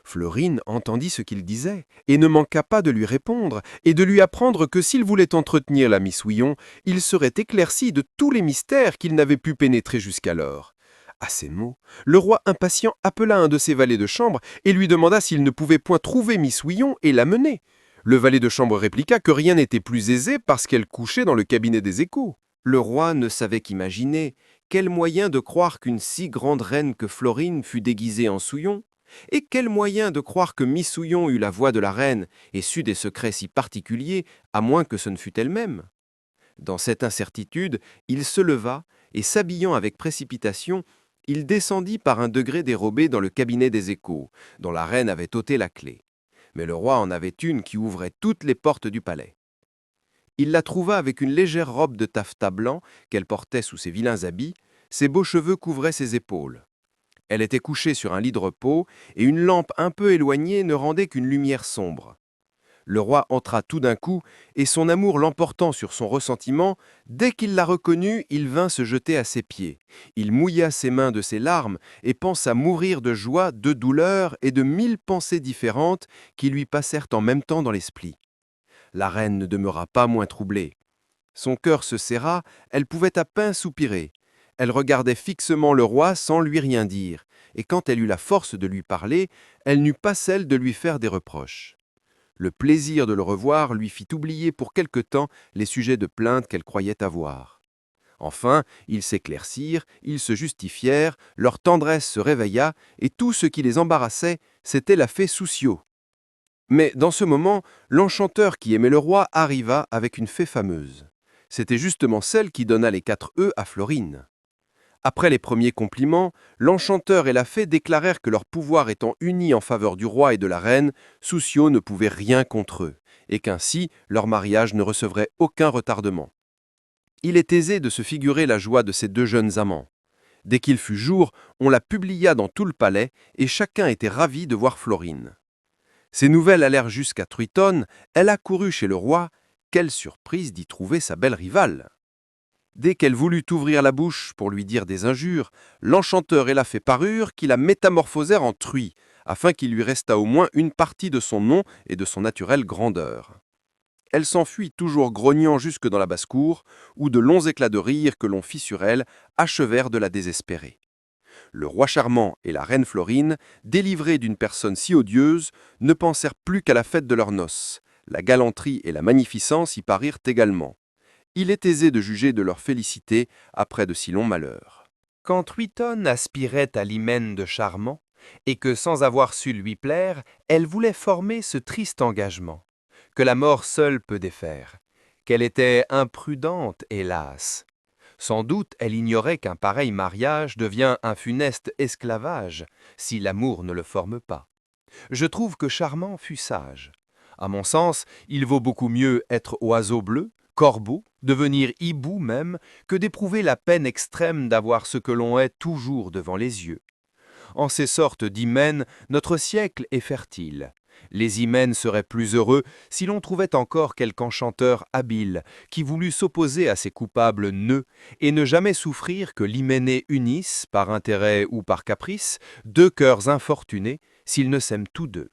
Florine entendit ce qu'il disait, et ne manqua pas de lui répondre, et de lui apprendre que s'il voulait entretenir la Missouillon, il serait éclairci de tous les mystères qu'il n'avait pu pénétrer jusqu'alors. À ces mots, le roi impatient appela un de ses valets de chambre et lui demanda s'il ne pouvait point trouver Missouillon et la mener. Le valet de chambre répliqua que rien n'était plus aisé parce qu'elle couchait dans le cabinet des échos. Le roi ne savait qu'imaginer quel moyen de croire qu'une si grande reine que Florine fût déguisée en Souillon, et quel moyen de croire que Missouillon eût la voix de la reine et sût des secrets si particuliers, à moins que ce ne fût elle-même. Dans cette incertitude, il se leva, et s'habillant avec précipitation, il descendit par un degré dérobé dans le cabinet des échos, dont la reine avait ôté la clé. Mais le roi en avait une qui ouvrait toutes les portes du palais. Il la trouva avec une légère robe de taffetas blanc qu'elle portait sous ses vilains habits, ses beaux cheveux couvraient ses épaules. Elle était couchée sur un lit de repos, et une lampe un peu éloignée ne rendait qu'une lumière sombre. Le roi entra tout d'un coup, et son amour l'emportant sur son ressentiment, dès qu'il la reconnut, il vint se jeter à ses pieds. Il mouilla ses mains de ses larmes, et pensa mourir de joie, de douleur et de 1000 pensées différentes qui lui passèrent en même temps dans l'esprit. La reine ne demeura pas moins troublée. Son cœur se serra, elle pouvait à peine soupirer. Elle regardait fixement le roi sans lui rien dire, et quand elle eut la force de lui parler, elle n'eut pas celle de lui faire des reproches. Le plaisir de le revoir lui fit oublier pour quelque temps les sujets de plainte qu'elle croyait avoir. Enfin, ils s'éclaircirent, ils se justifièrent, leur tendresse se réveilla, et tout ce qui les embarrassait, c'était la fée Souciot. Mais dans ce moment, l'enchanteur qui aimait le roi arriva avec une fée fameuse. C'était justement celle qui donna les 4 œufs à Florine. Après les premiers compliments, l'enchanteur et la fée déclarèrent que leurs pouvoirs étant unis en faveur du roi et de la reine, Souciot ne pouvait rien contre eux, et qu'ainsi leur mariage ne recevrait aucun retardement. Il est aisé de se figurer la joie de ces 2 jeunes amants. Dès qu'il fut jour, on la publia dans tout le palais, et chacun était ravi de voir Florine. Ces nouvelles allèrent jusqu'à Truitonne, elle accourut chez le roi. Quelle surprise d'y trouver sa belle rivale! Dès qu'elle voulut ouvrir la bouche pour lui dire des injures, l'enchanteur et la fée parurent qui la métamorphosèrent en truie, afin qu'il lui restât au moins une partie de son nom et de son naturelle grandeur. Elle s'enfuit toujours grognant jusque dans la basse-cour, où de longs éclats de rire que l'on fit sur elle achevèrent de la désespérer. Le roi charmant et la reine Florine, délivrés d'une personne si odieuse, ne pensèrent plus qu'à la fête de leurs noces. La galanterie et la magnificence y parirent également. Il est aisé de juger de leur félicité après de si longs malheurs. Quand Thuiton aspirait à l'hymen de Charmant, et que sans avoir su lui plaire, elle voulait former ce triste engagement, que la mort seule peut défaire, qu'elle était imprudente, hélas. Sans doute elle ignorait qu'un pareil mariage devient un funeste esclavage, si l'amour ne le forme pas. Je trouve que Charmant fut sage. À mon sens, il vaut beaucoup mieux être oiseau bleu, corbeau, devenir hibou même, que d'éprouver la peine extrême d'avoir ce que l'on est toujours devant les yeux. En ces sortes d'hymens, notre siècle est fertile. Les hymens seraient plus heureux si l'on trouvait encore quelque enchanteur habile qui voulût s'opposer à ces coupables nœuds et ne jamais souffrir que l'hyménée unisse, par intérêt ou par caprice, deux cœurs infortunés s'ils ne s'aiment tous deux.